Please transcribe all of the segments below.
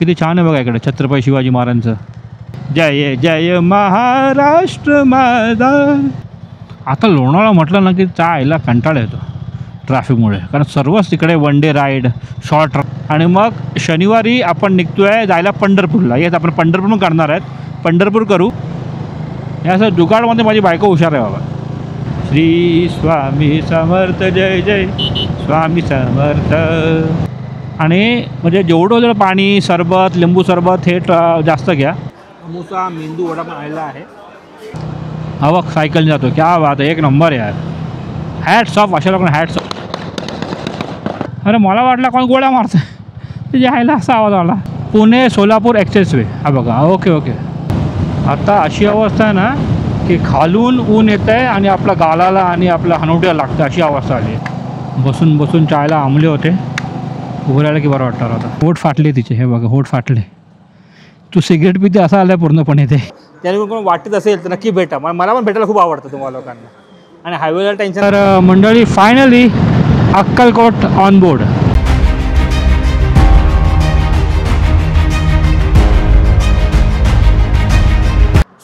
किती छान आहे बघा इकडे छत्रपती शिवाजी महाराजांचं. जय जय महाराष्ट्र माझा. आता लोणावळा म्हटलं ना की चायला कंटाळा येतो ट्रॅफिकमुळे, कारण सर्वच तिकडे वन डे राईड, शॉर्ट आणि मग शनिवारी आपण निघतो आहे जायला पंढरपूरला. येस, आपण पंढरपूर पण करणार आहेत. पंढरपूर करू. हे असं जुगाडमध्ये माझी बायको हुशार आहे बाबा. श्री स्वामी समर्थ जय जय स्वामी समर्थ. आणि म्हणजे जेवढं जर पाणी, सरबत, लिंबू सरबत हे जास्त घ्या. समोसा, मेंदू वडा पण आलेला आहे. हा बघ सायकल जातो. क्या बात आहे, एक नंबर यार. हॅट्स ऑफ अशा लोकांना, हॅट्स ऑफ. अरे मला वाटलं कोण गोळ्या मारतं, ते यायला असा आवाज आला. Pune Solapur express way. हा बघा. Okay okay. आता अशी अवस्था आहे ना की खालून ऊन येतं आहे आणि आपल्या गालाला आणि आपल्या हनुट्याला लागतं, अशी अवस्था आली आहे. बसून बसून चायला आंबले होते. उभं राहिलं की बरं वाटतं आता. होठ फाटले तिचे. हे बघा होठ फाटले. तू सिगरेट पिते असं आलं पूर्णपणे ते. त्याने कोण वाटत असेल तर नक्की भेटा. मला पण भेटायला खूप आवडतं तुम्हाला लोकांना. आणि हायवेला टेन्शन. तर मंडळी फायनली अक्कलकोट ऑन बोर्ड.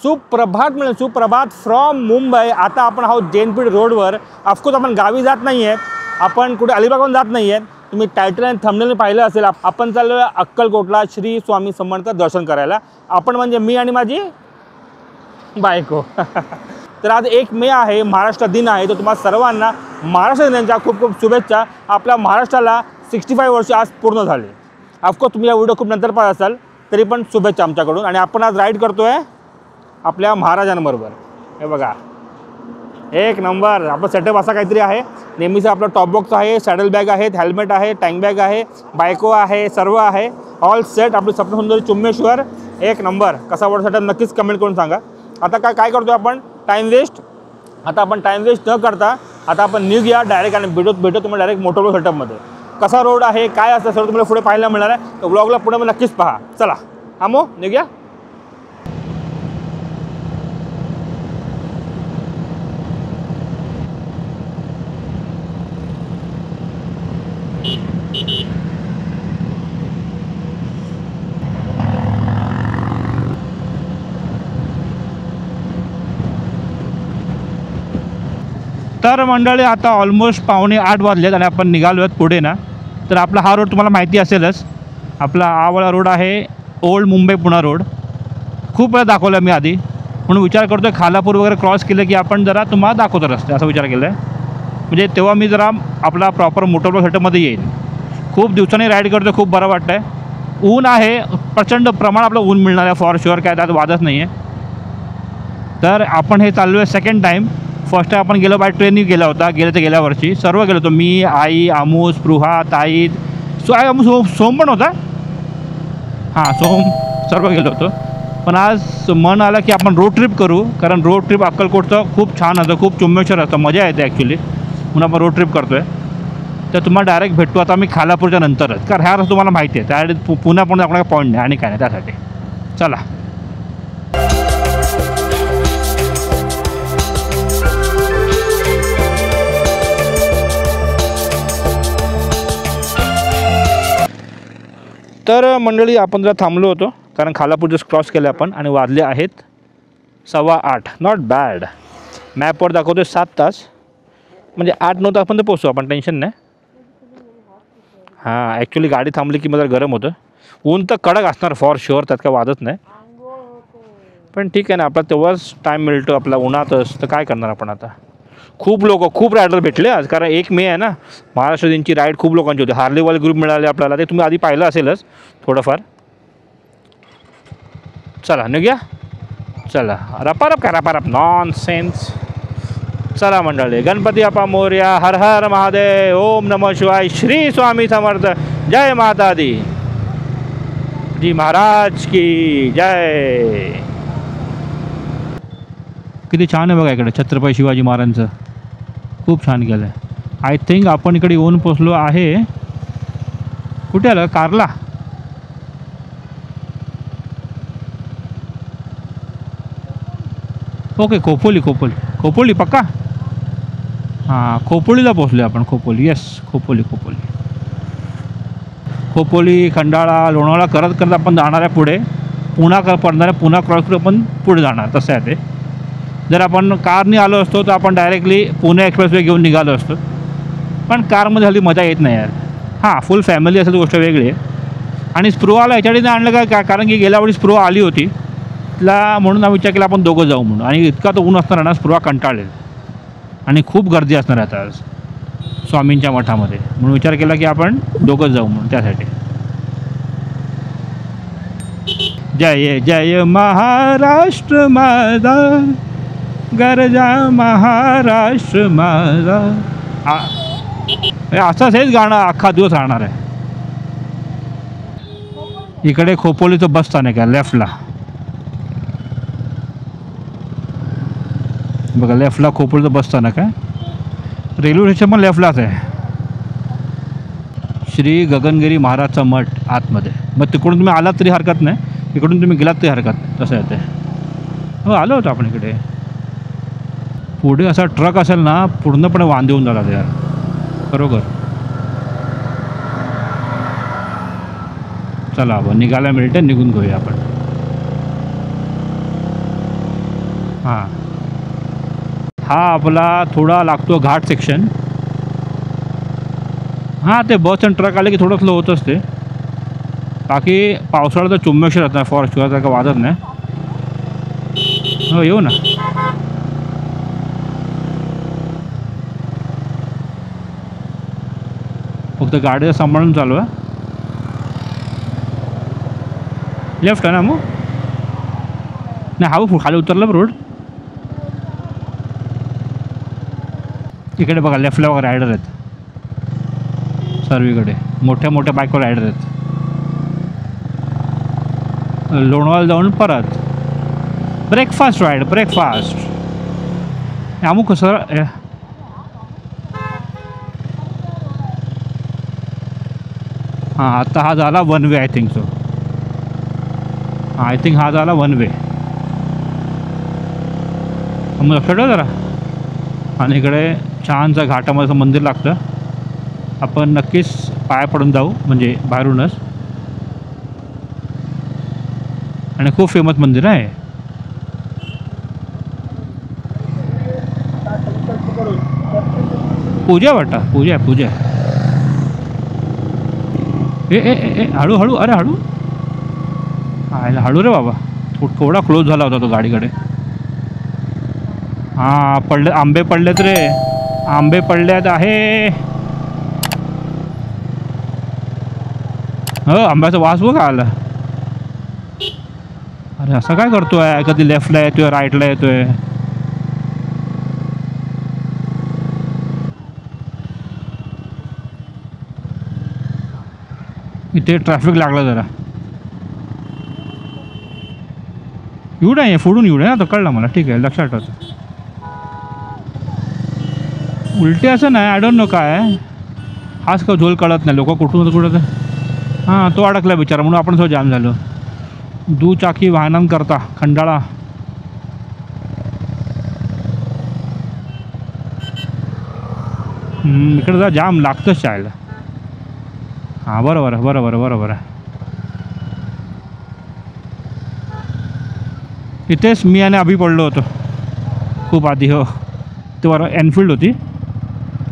सुप्रभात मिळेल, सुप्रभात फ्रॉम मुंबई. आता आपण आहोत जैनपीठ रोडवर. ऑफकोर्स आपण गावी जात नाही आहेत, आपण कुठे अलिबागहून जात नाही आहेत. तुम्ही टायटल आणि थंबनेल पाहिलं असेल. आपण चाललो आहे अक्कलकोटला श्री स्वामी समर्थ दर्शन करायला. आपण म्हणजे मी आणि माझी बायको. तर आज 1 मे आहे, महाराष्ट्र दिन आहे. तर तुम्हाला सर्वांना महाराष्ट्र दिनाच्या खूप खूप शुभेच्छा. आपल्या महाराष्ट्राला 65 वर्ष आज पूर्ण झाले. ऑफकोर्स तुम्ही या व्हिडिओ खूप नंतर पाहत असाल, तरी पण शुभेच्छा आमच्याकडून. आणि आपण आज राईड करतो आहे आपल्या महाराजांबरोबर. हे बघा एक नंबर. आपला सेटअप असा काहीतरी आहे. नेहमीचा आपला टॉप बॉक्स आहे, सॅडल बॅग आहेत, हेल्मेट आहे, टँक बॅग आहे, बायको आहे, सर्व आहे. All set. आपली सप्तसुंदरी चुम्मेश्वर. एक नंबर. कसा वाटतो सेटअप नक्कीच कमेंट करून सांगा. आता काय करतो आपण, टाईम वेस्ट. आता आपण टाईम वेस्ट न करता आता आपण निघूया डायरेक्ट. आणि भेटतो तुम्हाला डायरेक्ट मोटोरो सेटअपमध्ये. कसा रोड आहे, काय असतं सर्व तुम्हाला पुढे पाहायला मिळणार आहे. तर व्लॉगला पुढे मग नक्कीच पहा. चला आमो निघूया. तर मंडळी आता ऑलमोस्ट 7:45 वाजलेत आणि आपण निघालो आहेत पुढे ना. तर आपला हा रोड तुम्हाला माहिती असेलच. आपला हा रोड आहे ओल्ड मुंबई पुणा रोड. खूप वेळा दाखवला मी आधी, म्हणून विचार करतो आहे खालापूर वगैरे क्रॉस केलं की आपण जरा तुम्हाला दाखवतो रस्ते, असा विचार केला आहे. म्हणजे तेव्हा मी जरा आपला प्रॉपर मोटरबॉल सेटअपमध्ये येईल. खूप दिवसांनी राईड करतो, खूप बरं वाटतं आहे. ऊन आहे, प्रचंड प्रमाण आपलं ऊन मिळणार आहे फॉर शुअर, काय त्यात वादच नाही आहे. तर आपण हे चाललो आहे सेकंड टाईम. फर्स्ट टाईम आपण गेलो बाय ट्रेननी गेला होता, गेल्या वर्षी सर्व गेलो होतो. मी, आई, आमू, स्पृहा, ताईद, सोम पण होता. हां सोम, सर्व गेलो होतो. पण आज मन आलं की आपण रोड ट्रिप करू, कारण रोड ट्रिप अक्कलकोटचं खूप छान असतं, खूप चुम्मेश्वर असतं, मजा येते ॲक्च्युली. म्हणून आपण रोड ट्रिप करतो आहे. तर तुम्हाला डायरेक्ट भेटतो आता मी खालापूरच्या नंतरच, कारण ह्या रस्ता तुम्हाला माहिती आहे. त्यासाठी पुन्हा आपल्याला पॉईंट नाही आणि काय नाही त्यासाठी. चला तर मंडळी आपण जरा थांबलो होतो, कारण खालापूर जस्ट क्रॉस केलं आपण आणि वाजले आहेत 8:15. Not bad. मॅपवर दाखवतो 7 तास, म्हणजे 8-9 तासपर्यंत पोचतो आपण, टेन्शन नाही. हां ॲक्च्युली गाडी थांबली की मला गरम होतं. ऊन तर कडक असणार फॉर शुअर, त्यात काय वादच नाही. पण ठीक आहे ना, आपला तेव्हाच टाईम मिळतो आपला उन्हातच, तर काय करणार आपण आता. खूप रायडर भेटले आज, कारण 1 मे आहे ना, महाराष्ट्र दिनची राईड खूप लोकांची होती. हार्लेवाले ग्रुप मिळाले आपल्याला, ते तुम्ही आधी पाहिलं असेलच थोडंफार. चला निघूया. चला रपारप नॉन सेन्स. चला मंडळी, गणपती बाप्पा मोरया, हर हर महादेव, ओम नमः शिवाय, श्री स्वामी समर्थ, जय माता दी, जी महाराज की जय. किती छान आहे बघा इकडे छत्रपती शिवाजी महाराजांचं. खूप छान केलं आहे. आय थिंक आपण इकडे येऊन पोचलो आहे. कुठे आलं, कारला. ओके खोपोली पक्का. हां खोपोलीला पोचलो आपण. खोपोली, येस खोपोली. खोपोली, खंडाळा, लोणावळा करत करत आपण जाणार आहे पुढे. पुणा पडणार आहे, पुणा क्रॉस करून आपण पुढे जाणार. तसं आहे ते. जर आपण कारने आलो असतो तर आपण डायरेक्टली पुणे एक्सप्रेसवे घेऊन निघालो असतो. पण कारमध्ये हल्ली मजा येत नाही यार. हां, फुल फॅमिली असेल गोष्ट वेगळी आहे. आणि स्प्रुवाला ह्याच्यासाठी आणलं का कारण की गेल्या वेळी स्प्रुवा आली होती तिला, म्हणून आम्ही विचार केला आपण दोघं जाऊ म्हणून. आणि इतका तो ऊन असणार ना, स्प्रुवा कंटाळेल आणि खूप गर्दी असणार आता आज स्वामींच्या मठामध्ये. म्हणून विचार केला की आपण दोघंच जाऊ म्हणून त्यासाठी. जय जय महाराष्ट्र माझा, गरजा महाराष्ट्र माझा. असंच हेच गाणं अख्खा दिवस राहणार आहे. इकडे खोपोलीचं बस स्थानक आहे लेफ्टला बघा. लेफ्टला खोपोलीचं बस स्थानक आहे. रेल्वे स्टेशन पण लेफ्टलाच आहे. श्री गगनगिरी महाराजचा मठ आतमध्ये. मग तिकडून तुम्ही आलात तरी हरकत नाही, इकडून तुम्ही गेलात तरी हरकत नाही. तसं आहे ते. हो, आलो होतो आपण इकडे. पुढे असा ट्रक असेल ना, पूर्णपणे वांदे होऊन जातात यार बरोबर. चला आपण निघायला मिळते, निघून घेऊया आपण. हां, हा आपला थोडा लागतो घाट सेक्शन. हां, ते बस आणि ट्रक आले की थोडं स्लो होतच ते. बाकी पावसाळ्यात तर चुम्मेश्वर राहत नाही, फॉरेस्ट का वाजत नाही. हो, येऊ ना. फक्त गाडीला सांभाळून चालू आहे. लेफ्ट आहे ना मग? नाही, हा खाली उतरला रोड. इकडे बघा लेफ्टला बघा रायडर आहेत सर्वीकडे. मोठ्या मोठ्या बाईकवर रायडर आहेत. लोणावळा जाऊन परत ब्रेकफास्ट राईड. ब्रेकफास्ट अमुक सर. हां, आता हा झाला one way I think so. I think हा झाला वन वे. मग लक्षात ठेवा जरा. आणि इकडे छानचं घाटामध्ये असं मंदिर लागतं. आपण नक्कीच पाया पडून जाऊ म्हणजे बाहेरूनच. आणि खूप फेमस मंदिर आहे. पूजा वाटा, पूजा आहे पूजा. ए हळूहळू. अरे हळू. हळू रे बाबा. थोडा क्लोज झाला होता तो गाडीकडे. हां, पडले आंबे पडलेत रे. आंबे पडलेत आहे. हो, आंब्याचा वास बघा आला. अरे असं काय करतोय? कधी लेफ्टला येतोय, राईटला येतोय. इथे ट्रॅफिक लागलं जरा. येऊ नये, फोडून येऊ नये ना. तर कळलं मला. ठीक आहे, लक्षात ठेवतो. उलटे असं नाही, आय डोंट नो काय. हाच का झोल कळत नाही. लोक कुठून होतं कुठं. हां, तो अडकला बिचारा म्हणून आपण सगळं जाम झालो. दुचाकी वाहनांकरता खंडाळा. इकडे जरा जाम लागतंच शाळेला. हां, बरोबर आहे. इथेच मी आणि अभि पडलो होतो खूप आधी. हो, ते बरोबर एनफिल्ड होती.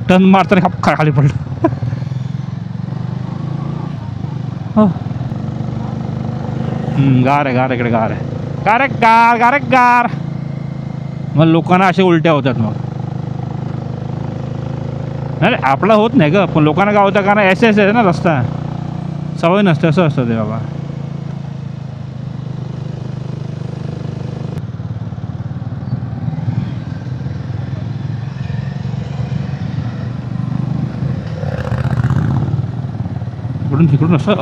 टर्न मारताना खाली पडलो. हो, गार आहे इकडे. गार आहे गार. मग लोकांना असे उलट्या होतात. मग नाही आपला होत नाही ग, पण लोकांना काय होतं कारण एस आहे ना रस्ता. सवय नसते. असं असतं ते बाबा. तिकडून असं.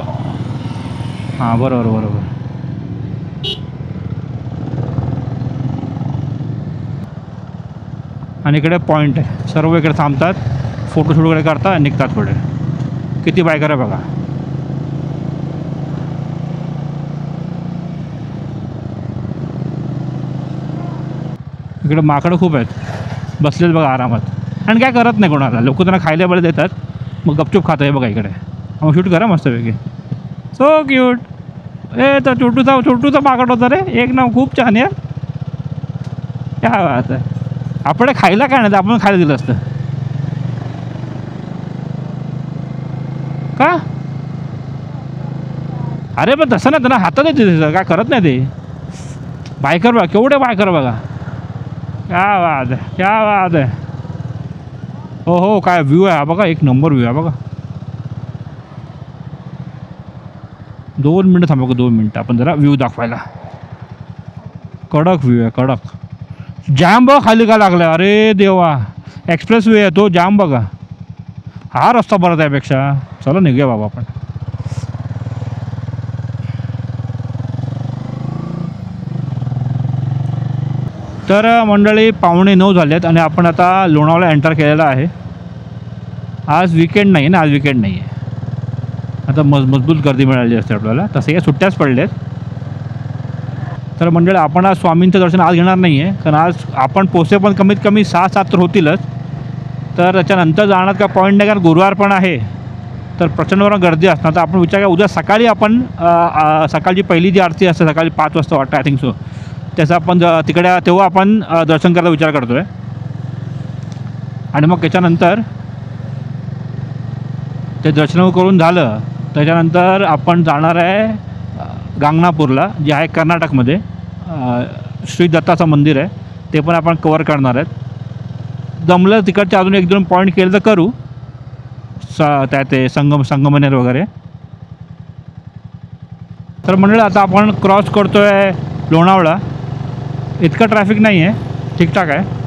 हां, बरोबर. आणि इकडे पॉईंट आहे. सर्व इकडे थांबतात, फोटोशूट वगैरे करतात, निघतात पुढे. किती बायकर आहे बघा. इकडे माकडं खूप आहेत, बसलेत बघा आरामात. आणि काय करत नाही कोणाला. लोक त्यांना खायला बरं देतात, मग गपचूप खातं आहे बघा इकडे. मग शूट करा मस्तपैकी. So cute. तर छोटूचा पाकट होता रे. एक नाव खूप छान आहे. काय बात आहे. आपण खायला काय नाही, आपण खायला दिलं असतं का? अरे पण तसं नाही, त्यांना हातात येते, काय करत नाही ते. बायकर बघा, केवढे बायकर बघा. क्या बात आहे, क्या बात आहे. हो हो, काय व्ह्यू आहे हा बघा. एक नंबर व्ह्यू आहे बघा. 2 मिनटं थांबा, 2 मिनटं आपण जरा व्ह्यू दाखवायला. कडक व्ह्यू आहे, कडक. जाम बघा खाली का लागला. अरे देवा, एक्सप्रेस वे आहे तो. जाम बघा. हा रस्ता बरा त्यापेक्षा. चला निघूया बाबा आपण. तर मंडळी 8:45 झालेत आणि आपण आता लोणावळा एंटर केलेला आहे. आज विकेंड नाही ना, आज विकेंड नाही आहे. आता मजबूत गर्दी मिळाली असते आपल्याला. तसे काही सुट्ट्याच पडल्यात. तर मंडळी आपण आज स्वामींचं दर्शन आज घेणार नाही आहे, कारण आज आपण पोचे पण कमीत कमी 6-7 तर होतीलच. तर त्याच्यानंतर जाणार का पॉईंट नाही, कारण गुरुवार पण आहे. तर प्रचंड गर्दी असणार. तर आपण विचार करा उद्या सकाळी आपण सकाळची पहिली जी आरती असते सकाळी 5 वाजता वाटतं, आय थिंक सो, त्याचं आपण तिकडे तेव्हा आपण दर्शन करायला विचार करतो आहे. आणि मग त्याच्यानंतर ते दर्शन करून झालं त्याच्यानंतर आपण जाणार आहे गांगनापूरला, जे आहे कर्नाटकमध्ये. श्री दत्ताचं मंदिर आहे, ते पण आपण कवर करणार आहेत. जमलं तिकडचे अजून 1-2 पॉईंट केलं तर करू. त्या ते संगमनेर वगैरे. तर मंडळी आता आपण क्रॉस करतो आहे लोणावळा. इतकं ट्रॅफिक नाही आहे, ठीकठाक आहे.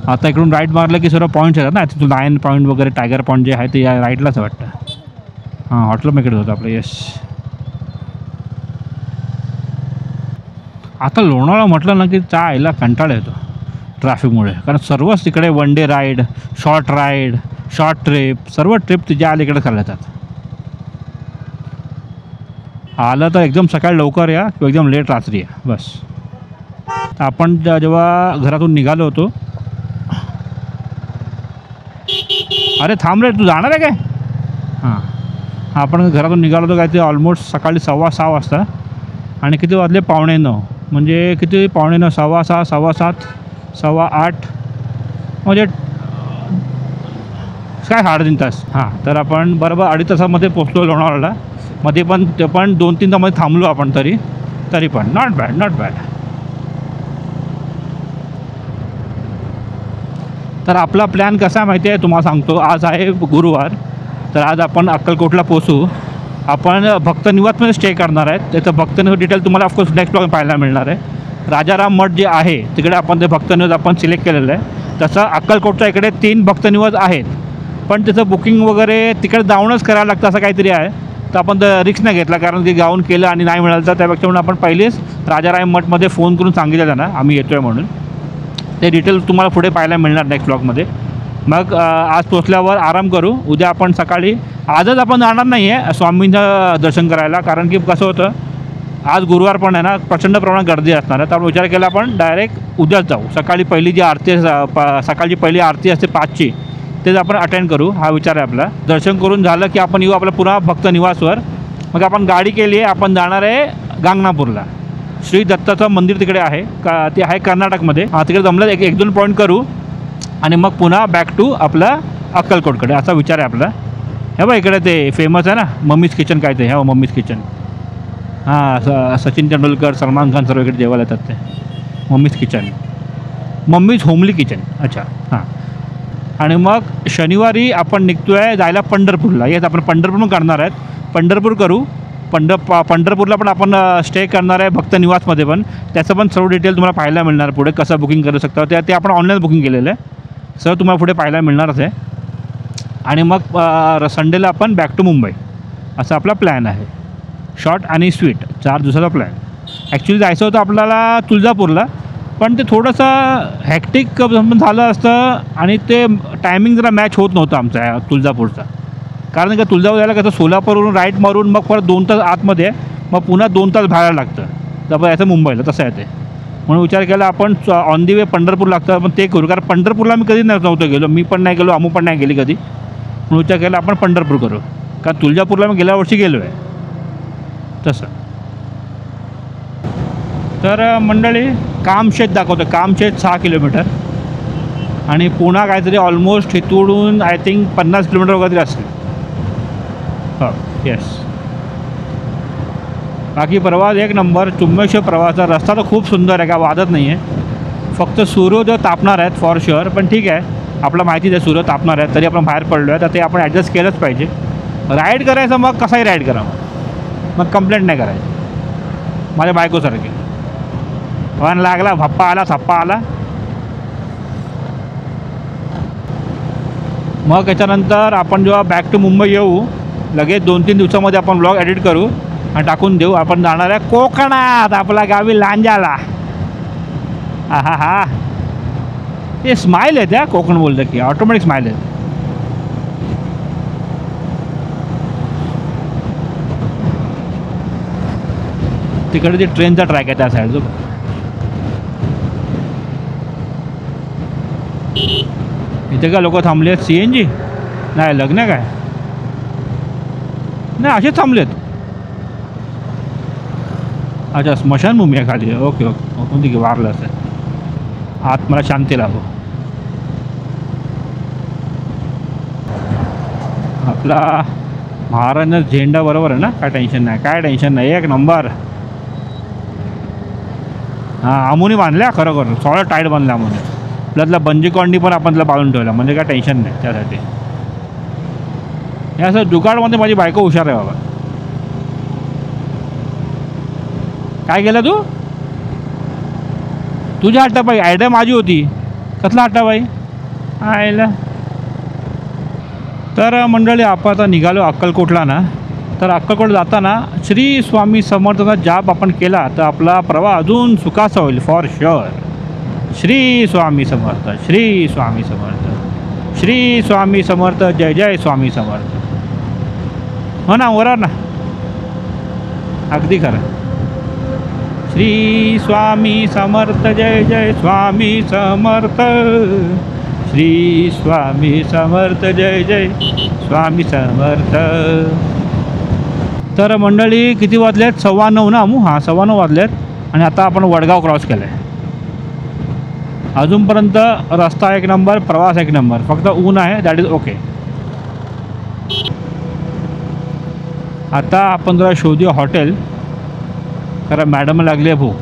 आता इकडून राईट मारलं की सर्व पॉईंट्स येतात ना. तिथून लायन पॉईंट वगैरे, टायगर पॉईंट जे आहे ते या राईटलाच वाटतं. हां, हॉटेल इकडे होतं आपलं. येस. आता लोणावळा म्हटलं ना की आईला कंटाळा येतो ट्रॅफिकमुळे, कारण सर्वच तिकडे one day ride, short trip, सर्व ट्रिप तिच्या अलीकडे चालल्या जातात. आलं तर एकदम सकाळी लवकर या किंवा एकदम लेट रात्री या, बस. आपण जेव्हा घरातून निघालो होतो. अरे थांब रे, तू जाणार आहे काय? हां, आपण घरातून निघालो होतो काय ते ऑलमोस्ट सकाळी 6:15 वाजता. आणि किती वाजले? 9:45. म्हणजे किती? 9:45, 6:15, 7:15, 7:15, म्हणजे काय 3.5 तास. हां, तर आपण बरोबर 2.5 तासामध्ये पोचलो लोणावळ्याला. मध्ये पण ते पण 2-3 तासामध्ये थांबलो आपण, तरी पण नॉट बॅड. तर आपला प्लॅन कसा माहिती आहे तुम्हाला सांगतो. आज आहे गुरुवार, तर आज आपण अक्कलकोटला पोचू. आपण भक्तनिवासमध्ये स्टे करणार आहेत. त्याचं भक्तनिवास डिटेल तुम्हाला ऑफकोर्स नेक्स्ट ब्लॉग पाहायला मिळणार आहे. राजाराम मठ जे आहे तिकडे आपण ते भक्तनिवास आपण सिलेक्ट केलेलं आहे. तसं अक्कलकोटच्या इकडे 3 भक्तनिवास आहेत, पण त्याचं बुकिंग वगैरे तिकडे जाऊनच करायला लागतं असं काहीतरी आहे. तर आपण रिक्स नाही घेतला, कारण की जाऊन केलं आणि नाही मिळालं तर त्यापेक्षा म्हणून आपण पहिलेच राजाराम मठमध्ये फोन करून सांगितलं त्यांना आम्ही येतो आहे म्हणून. ते डिटेल तुम्हाला पुढे पाहायला मिळणार नेक्स्ट ब्लॉगमध्ये. मग आज पोचल्यावर आराम करू. उद्या आपण सकाळी, आजच आपण जाणार नाही आहे स्वामींचं दर्शन करायला, कारण की कसं होतं आज गुरुवार पण आहे ना, प्रचंड प्रमाणात गर्दी असणार आहे. तर विचार केला आपण डायरेक्ट उद्याच जाऊ. सकाळी पहिली जी आरती सकाळची पहिली आरती असते 5ची, तेच आपण अटेंड करू हा विचार आहे आपला. दर्शन करून झालं की आपण येऊ आपल्या पुन्हा भक्त निवासवर. मग आपण गाडी केली आहे, आपण जाणार आहे गांगनापूरला. श्री दत्ताचं मंदिर तिकडे आहे का, ते आहे कर्नाटकमध्ये. तिकडे जमलं 1-2 पॉईंट करू आणि मग पुन्हा बॅक टू आपला अक्कलकोटकडे, असा विचार आहे आपला. हे बघा इकडे ते फेमस आहे ना मम्मीज किचन, काय ते हे मम्मीज किचन. हां, सचिन तेंडुलकर, सलमान खान सर्व इकडे जेवायला येतात. ते mummies kitchen, mummies homely kitchen. अच्छा, हां. आणि मग शनिवारी आपण निघतो आहे जायला पंढरपूरला. येस, आपण पंढरपूर करणार आहेत. पंढरपूर करू. पंढरपूरला पण आपण स्टे करणार आहे भक्तनिवासमध्ये पण. त्याचं पण सर्व डिटेल तुम्हाला पाहायला मिळणार पुढे, कसं बुकिंग करू शकता ते आपण ऑनलाईन बुकिंग केलेलं आहे. सर्व तुम्हाला पुढे पाहायला मिळणारच आहे. आणि मग संडेला आपण बॅक टू मुंबई, असा आपला प्लॅन आहे. शॉर्ट आणि स्वीट 4 दिवसाचा प्लॅन. ॲक्च्युली जायचं होतं आपल्याला तुळजापूरला, पण ते थोडंसं हॅक्टिक झालं असतं आणि ते टायमिंग जरा मॅच होत नव्हतं आमचा तुळजापूरचा. कारण का तुळजापूर जायला कसं सोलापूरवरून राईट मारून मग परत 2 तास आतमध्ये, मग पुन्हा 2 तास बाहेर लागतं. तर याचं मुंबईला तसं आहे ते. म्हणून विचार केला आपण ऑन दी वे पंढरपूर लागतं, आपण ते करू. कारण पंढरपूरला मी कधी नव्हतं गेलो, मी पण नाही गेलो, अमू पण नाही गेली कधी. म्हणून विचार केला आपण पंढरपूर करू. कारण तुळजापूरला मी गेल्या वर्षी गेलो आहे तसं. तर मंडळी कामशेत दाखवतं, कामशेत 6 किलोमीटर आणि पुणा काहीतरी ऑलमोस्ट इथून आय थिंक 50 किलोमीटर वगैरे असेल. हो येस. बाकी प्रवास एक नंबर. चुम्मेश्वर प्रवासाचा रस्ता तर खूप सुंदर आहे, काय वादत नाही आहे. फक्त सूर्योदय तापणार आहेत फॉर शुअर, पण ठीक आहे, आपलं माहितीच आहे सूर्य तापणार आहे, तरी आपण बाहेर पडलो आहे तर ते आपण ॲडजस्ट केलंच पाहिजे. राईड करायचं मग कसाही राईड करा, मग कंप्लेंट नाही करायची माझ्या बायकोसारखी. वन लागला, भप्पा आला, थप्पा आला. मग त्याच्यानंतर आपण जेव्हा बॅक टू मुंबई येऊ, लगेच 2-3 दिवसामध्ये आपण ब्लॉग एडिट करू आणि टाकून देऊ. आपण जाणार आहे कोकणात, आपला गावी लांजाला. हा हा हा, ते स्माईल आहे त्या कोकण बोलतं की ऑटोमॅटिक स्माईल आहे. तिकडे ते ट्रेनचा ट्रॅक आहे त्या साईड. जो इथे का लोक थांबले आहेत? CNG नाही, लग्न काय नाही, असेच थांबलेत. अच्छा, स्मशानभूमी आहे खाली. ओके ओके, कोणती की वारलं असेल आत, मला शांती लागो. आपला महाराजांचा झेंडा बरोबर आहे ना, काय टेन्शन नाही, काय टेन्शन नाही, एक नंबर. हां, अमोनी बांधल्या खरोखर, सगळं टाईट बांधलं अमोनी. आपल्यातला बंजी कॉंडी पण आपण त्याला बांधून ठेवला, म्हणजे काय टेन्शन नाही त्यासाठी. हे असं जुगाडमध्ये माझी बायको हुशार आहे बाबा. काय केलं तू? तुझ्या हट्टाबाई आयडिया माझी होती. कसला हट्टाबाई आयला. तर मंडळी आपण आता निघालो अक्कलकोटला ना. तर अक्कलकोट जाताना श्री स्वामी समर्थाचा जाप आपण केला तर आपला प्रवास अजून सुखाचा होईल फॉर शुअर. श्री स्वामी समर्थ, श्री स्वामी समर्थ, श्री स्वामी समर्थ, जय जय स्वामी समर्थ. हो ना, बरोबर ना, अगदी खरं. श्री स्वामी समर्थ, जय जय स्वामी समर्थ, श्री स्वामी समर्थ, जय जय स्वामी समर्थ. तर मंडळी किती वाजलेत? 9:15 ना अमू? हां, 9:15 वाजलेत आणि आता आपण वडगाव क्रॉस केलं आहे. अजूनपर्यंत रस्ता एक नंबर, प्रवास एक नंबर, फक्त ऊन आहे, दॅट इज ओके. आता आपण जरा शोधूया हॉटेल, कारण मॅडम लागली आहे भूक.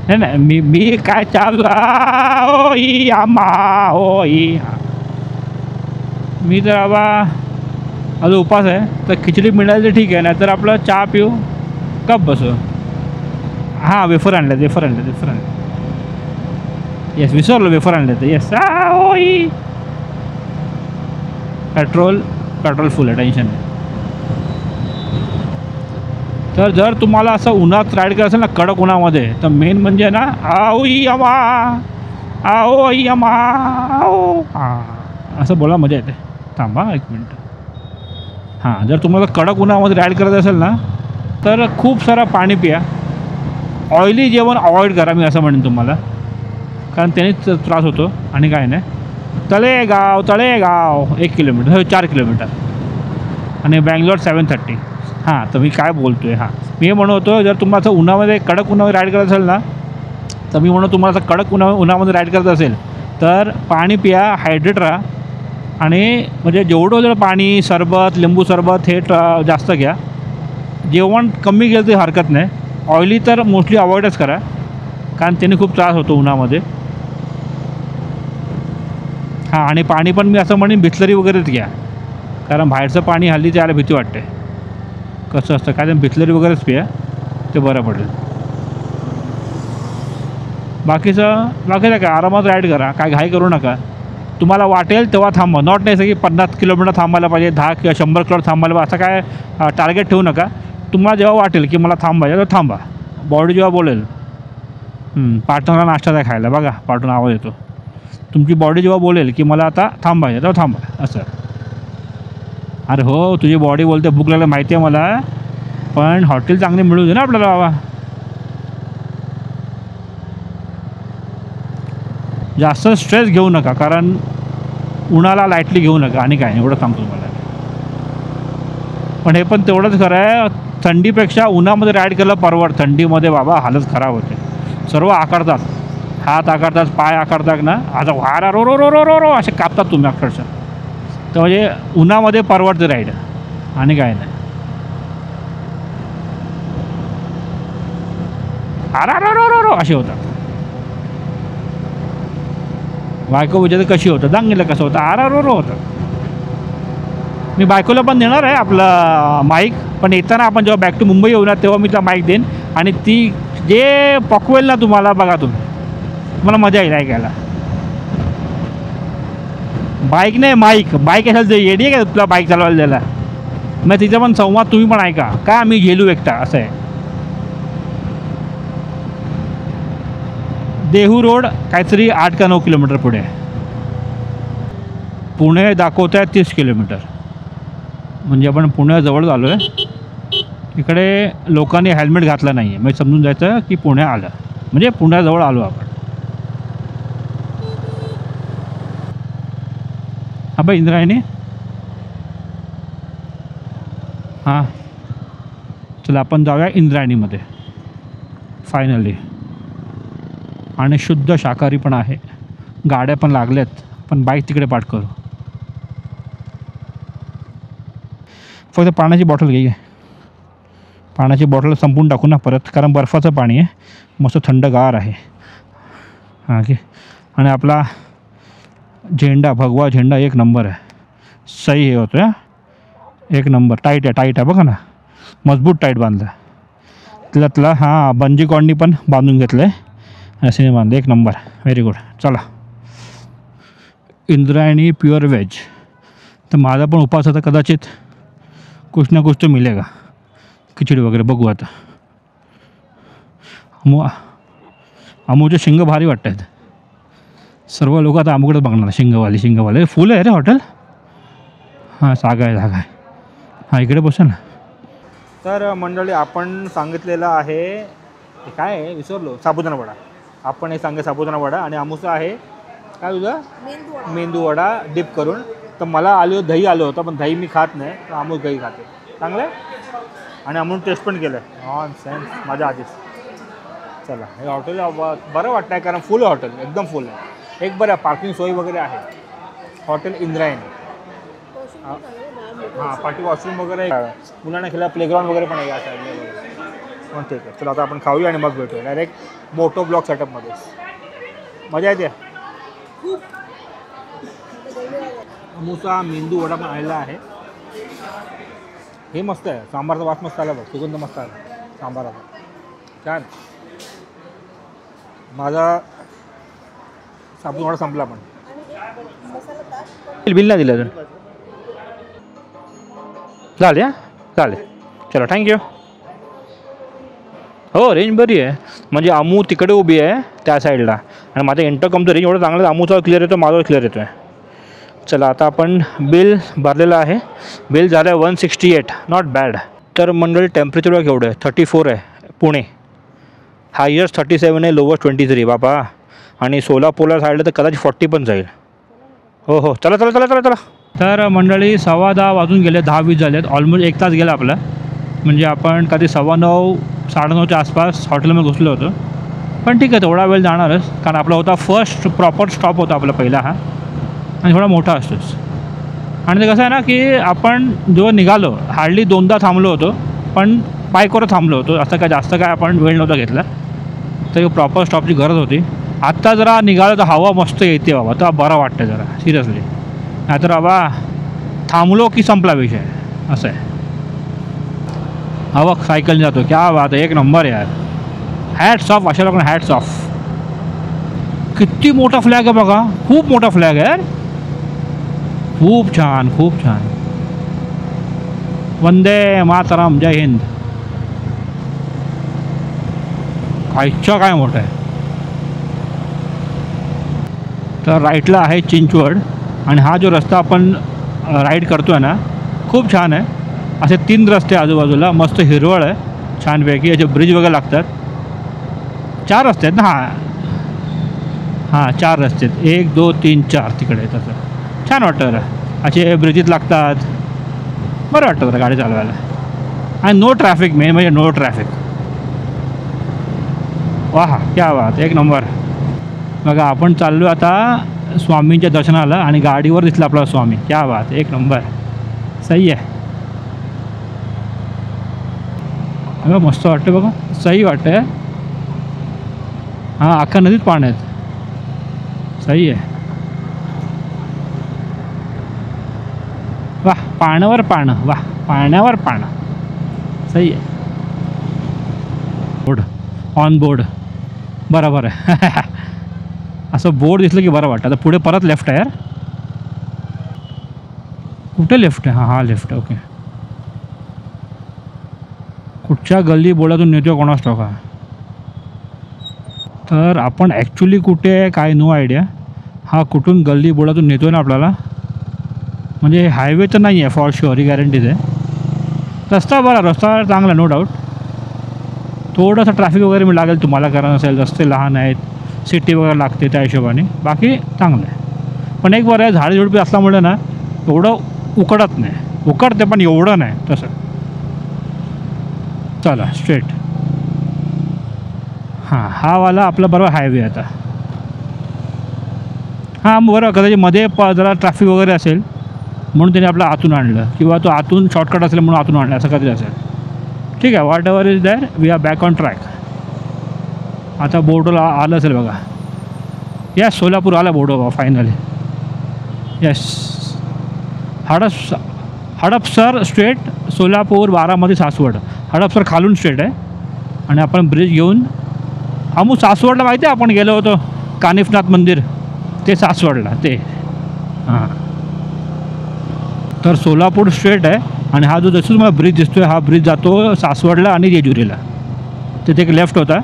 नाही नाही, मी काय चालला ओई आम्हा ओई. मी तर बाबा अजून उपास आहे, तर खिचडी मिळाली तर ठीक आहे, नाहीतर आपलं चहा पिऊ, कप बसू. हां, वेफर आणले, वेफर आणले, वेफर आणले. येस, विसरलो, वेफर आणले तर. येस, ओई. पेट्रोल फुल आहे, टेन्शन नाही. तर जर तुम्हाला असं उन्हात राईड करायचं असेल ना, कडक उन्हामध्ये, तर मेन म्हणजे ना आई अमा, आओ आई अमा, आओ. हां, असं बोला, मजा येते. थांबा एक मिनटं. हां, जर तुम्हाला कडक उन्हामध्ये राईड करायचं असेल ना, तर खूप सारा पाणी पिया. ऑइली जेवण अवॉइड करा, मी असं म्हणेन तुम्हाला, कारण त्यानेच त्रास होतो आणि काय नाही. तळेगाव 1 किलोमीटर, 4 किलोमीटर आणि बँगलोर 730. हां, तर मी काय बोलतो आहे, हां, मी म्हणत होतो जर तुम्हाला उन्हामध्ये कडक उन्हामध्ये राईड करायचं असेल ना, तर मी म्हणतो तुम्हाला असं कडक उन्हामध्ये राईड करायचं असेल तर पाणी पिया, हायड्रेट राहा. आणि म्हणजे जेवढं जर पाणी, सरबत, लिंबू सरबत हे जास्त घ्या. जेवण कमी गेलं तरी हरकत नाही. ऑइली तर मोस्टली अवॉइडच करा, कारण त्याने खूप त्रास होतो उन्हामध्ये. हां, आणि पाणी पण मी असं म्हणेन बिस्लरी वगैरेच घ्या, कारण बाहेरचं पाणी हल्ली त्याला भीती वाटते. कसं असतं काय, बिस्लरी वगैरेच पिया, ते बरं पडेल. बाकीचं काय, आरामात राईड करा, काय घाई करू नका. तुम्हाला वाटेल तेव्हा थांबा, नॉट नाही की 50 किलोमीटर थांबायला पाहिजे, 10 किंवा 100 किलोमीटर थांबायला पाहिजे, असं काय टार्गेट ठेवू नका. तुम्हाला जेव्हा वाटेल की मला थांबायचं तर थांबा. बॉडी जेव्हा बोलेल, पार्टनरला नाश्ता द्या खायला, बघा पार्टनर आवाज येतो. तुमची बॉडी जेव्हा बोलेल की मला आता थांबायचं तेव्हा थांबा, असं. अरे हो, तुझी बॉडी बोलते भूक लागली, माहिती आहे मला, पण हॉटेल चांगली मिळू दे ना आपल्याला बाबा. जास्त स्ट्रेस घेऊ नका, कारण उन्हाला लाईटली घेऊ नका आणि काय एवढं सांगतो तुम्हाला. पण हे पण तेवढंच खरं आहे, थंडीपेक्षा उन्हामध्ये राईड केलं परवड. थंडीमध्ये बाबा हालत खराब होते, सर्व आकारतात, हात आकारतात, पाय आकारतात ना, आता वारा row row row row row row असे कापतात तुम्ही अक्षरशः. तर म्हणजे उन्हामध्ये परवडते राईड आणि काय नाही. आरा रो रो रो रो असे होतात. बायको विचारते कशी होतं, दांगीला कसं होतं, आरा रो रो होतं. मी बायकोला पण देणार आहे आपला माईक, पण येताना आपण जेव्हा बॅक टू मुंबई येऊ ना तेव्हा मी तिला माईक देईन आणि ती जे पकवेल ना तुम्हाला बघा तुम्ही, मला मजा येईल ऐकायला. बाईक नाही माईक, बाईक असेल ते येडी आहे का तुला बाईक चालवायला द्यायला. मग तिचा पण संवाद तुम्ही पण ऐका, का मी गेलो एकटा असं आहे. देहू रोड काहीतरी 8 का 9 किलोमीटर पुढे आहे. पुणे दाखवत आहे 30 किलोमीटर, म्हणजे आपण पुण्याजवळ आलो आहे. इकडे लोकांनी हेल्मेट घातलं नाही आहे, म्हणजे समजून जायचं की पुणे आलं, म्हणजे पुण्याजवळ आलो आपण. हा बाई इंद्रायणी. हां चला आपण जाऊया इंद्रायणीमध्ये फायनली. आणि शुद्ध शाकाहारी पण आहे, गाड्या पण लागल्यात, पण बाईक तिकडे पाठ करू. फक्त पाण्याची बॉटल घे, पाण्याची बॉटल संपून टाकू ना परत, कारण बर्फाचं पाणी आहे, मस्त थंडगार आहे. हां घे. आणि आपला झेंडा, भगवा झेंडा 1 नंबर आहे, सही हे होतं. एक नंबर टाईट आहे, टाईट आहे बघा ना, मजबूत टाईट बांधलं. तिला हां बंजी कॉर्डनी पण बांधून घेतलं आहे, असे बांधलं. 1 नंबर, व्हेरी गुड. चला इंद्रायणी प्युअर व्हेज. तर माझा पण उपास होता, कदाचित कुछ ना कुछ तो मिलेगा, खिचडी वगैरे बघू आता. अमूचे शिंग भारी वाटत आहेत. सर्व लोक आता अमूकडेच बघणार, शिंगवाले. फुल आहे रे हॉटेल. हां जागा आहे. हां इकडे बसा ना. तर मंडळी आपण सांगितलेलं आहे काय आहे विसरलो, साबुदाणा वडा. आपण हे सांगे साबुदाणा वडा, आणि अमूचं आहे काय तुझं मेंदू वडा डिप करून. तर मला दही आलं होतं, पण दही मी खात नाही, तर अमूल दही खाते. चांगलं आहे. आणि अमूल टेस्ट पण केलं आहे ऑन सेन्स माझ्या आधीच. चला हे हॉटेल बरं वाटतं आहे, कारण फुल हॉटेल एकदम फुल आहे. एक बरं पार्किंग सोय वगैरे आहे हॉटेल इंद्रायणी. हां पार्टी वॉशरूम वगैरे, मुलांना खेळायला प्लेग्राऊंड वगैरे पण आहे या साईडला वगैरे. पण ठीक आहे, चला आता आपण खाऊया आणि मग भेटूया डायरेक्ट मोटो ब्लॉक सेटअपमध्ये. मजा येते. अमूचा मेंदू वडा पण आलेला आहे. हे मस्त आहे, सांबारचा वास मस्त आला बघ, सुगंध मस्त आला सांबाराचा, छान. माझा साबुदाणा वडा संपला, पण बिल नाही दिलं अजून. चालेल चलो थँक्यू. हो रेंज बरी आहे, म्हणजे अमू तिकडे उभी आहे त्या साईडला, आणि माझं इंटरकॉमचं रेंज एवढं चांगलं, अमूचा क्लिअर येतो, माझा क्लिअर येतो आहे. चला आता आपण बिल भरलेलं आहे. बिल झालं आहे 168, नॉट बॅड. तर मंडळी टेम्परेचर केवढं आहे, 34 आहे पुणे, हायस्ट 37 आहे, लोवस्ट 23 बाबा. आणि सोलापूरला साईडला तर कदाचित 40 पण जाईल. हो चला. तर मंडळी 10:15 वाजून गेले, 10:20 झाले आहेत, ऑलमोस्ट 1 तास गेला आपला. म्हणजे आपण कधी 9:15 9:30च्या आसपास हॉटेलमध्ये घुसलो होतो. पण ठीक आहे, थोडा वेळ जाणारच, कारण आपला होता फर्स्ट प्रॉपर स्टॉप होता आपला पहिला हा, आणि थोडा मोठा असतोच. आणि ते कसं आहे ना की आपण जेव्हा निघालो हार्डली 2दा थांबलो होतो, पण बाईकवर थांबलो होतो, असं काय जास्त काय आपण वेळ नव्हता घेतला. तर प्रॉपर स्टॉपची गरज होती. आत्ता जरा निघालं तर हवा मस्त येते बाबा, तर बरं वाटतं जरा सिरियसली. नाहीतर बाबा थांबलो की संपला विषय, असं आहे. हवा सायकलने जातो, क्या बात आहे, 1 नंबर यार. हॅट्स ऑफ अशा लोकांना, हॅट्स ऑफ. किती मोठा फ्लॅग आहे बघा, खूप मोठा फ्लॅग आहे यार, खूप छान. वंदे मातरम, जय हिंद. कायच्या काय मोठं आहे. तर राईटला आहे चिंचवड, आणि हा जो रस्ता आपण राईड करतो आहे ना खूप छान आहे. असे 3 रस्ते आजूबाजूला, मस्त हिरवळ आहे छानपैकी, याचे ब्रिज वगैरे लागतात. 4 रस्ते आहेत ना. हां 4 रस्ते आहेत, 1 2 3 4 तिकडे तसं छान वाटतं जरा. असे ब्रिजेस लागतात, बरं वाटतं जरा गाडी चालवायला. आणि नो ट्रॅफिक, मेन म्हणजे नो ट्रॅफिक. वाह क्या बात, एक नंबर. बघा आपण चाललो आता स्वामींच्या दर्शनाला आणि गाडीवर दिसला आपला स्वामी. क्या बात, एक नंबर, सही आहे. बघा मस्त वाटतं, बघा सही वाटतं. हां अख्खा नदीत पाण्यात, सही आहे. वाह पाण्यावर पाणं, वाह पाण्यावर पाणं, सही आहे. बोर्ड ऑन बोर्ड, बरोबर आहे. असं बोर्ड दिसलं की बरं वाटतं. आता पुढे परत लेफ्ट आहे यार. कुठे लेफ्ट आहे? हां हां लेफ्ट आहे, ओके. कुठच्या गल्ली बोळातून नेतो कोणास ठाऊक. तर आपण ॲक्च्युली कुठे आहे काय नो आयडिया. हा कुठून गल्ली बोळातून नेतो ना आपल्याला, म्हणजे हायवे तर नाही आहे फॉर शुअर, ही गॅरंटीज आहे. रस्ता बरा, रस्ता चांगला नो डाऊट. थोडंसं ट्रॅफिक वगैरे मी लागेल तुम्हाला, कारण असेल रस्ते लहान आहेत, सिटी वगैरे लागते त्या हिशोबाने. बाकी चांगलं आहे. पण एक बरं आहे, झाडी झुडपी असल्यामुळे ना एवढं उकडत नाही. उकडते पण एवढं नाही तसं. चला स्ट्रेट. हां हा वाला आपला बरोबर हायवे आता. हां बरं, कदाचित मध्ये जरा ट्रॅफिक वगैरे असेल म्हणून त्याने आपलं आतून आणलं, किंवा तो आतून शॉर्टकट असेल म्हणून आतून आणलं, असं कधी असेल. ठीक आहे, whatever is there, we are back on track. आता बोर्डला आलं असेल बघा. यस सोलापूर आला बोर्ड बघा finally. Yes Hadapsar straight, Solapur, Baramati, Saswad. Hadapsar खालून स्ट्रेट आहे आणि आपण ब्रिज घेऊन आमू सासवडला. माहिती आहे आपण गेलो होतो कानिफनाथ मंदिर, ते सासवडला ते. हां तर सोलापूर स्ट्रेट आहे आणि हा जो जसं मला ब्रिज दिसतो आहे, हा ब्रिज जातो सासवडला आणि जेजुरीला. तिथे एक लेफ्ट होता,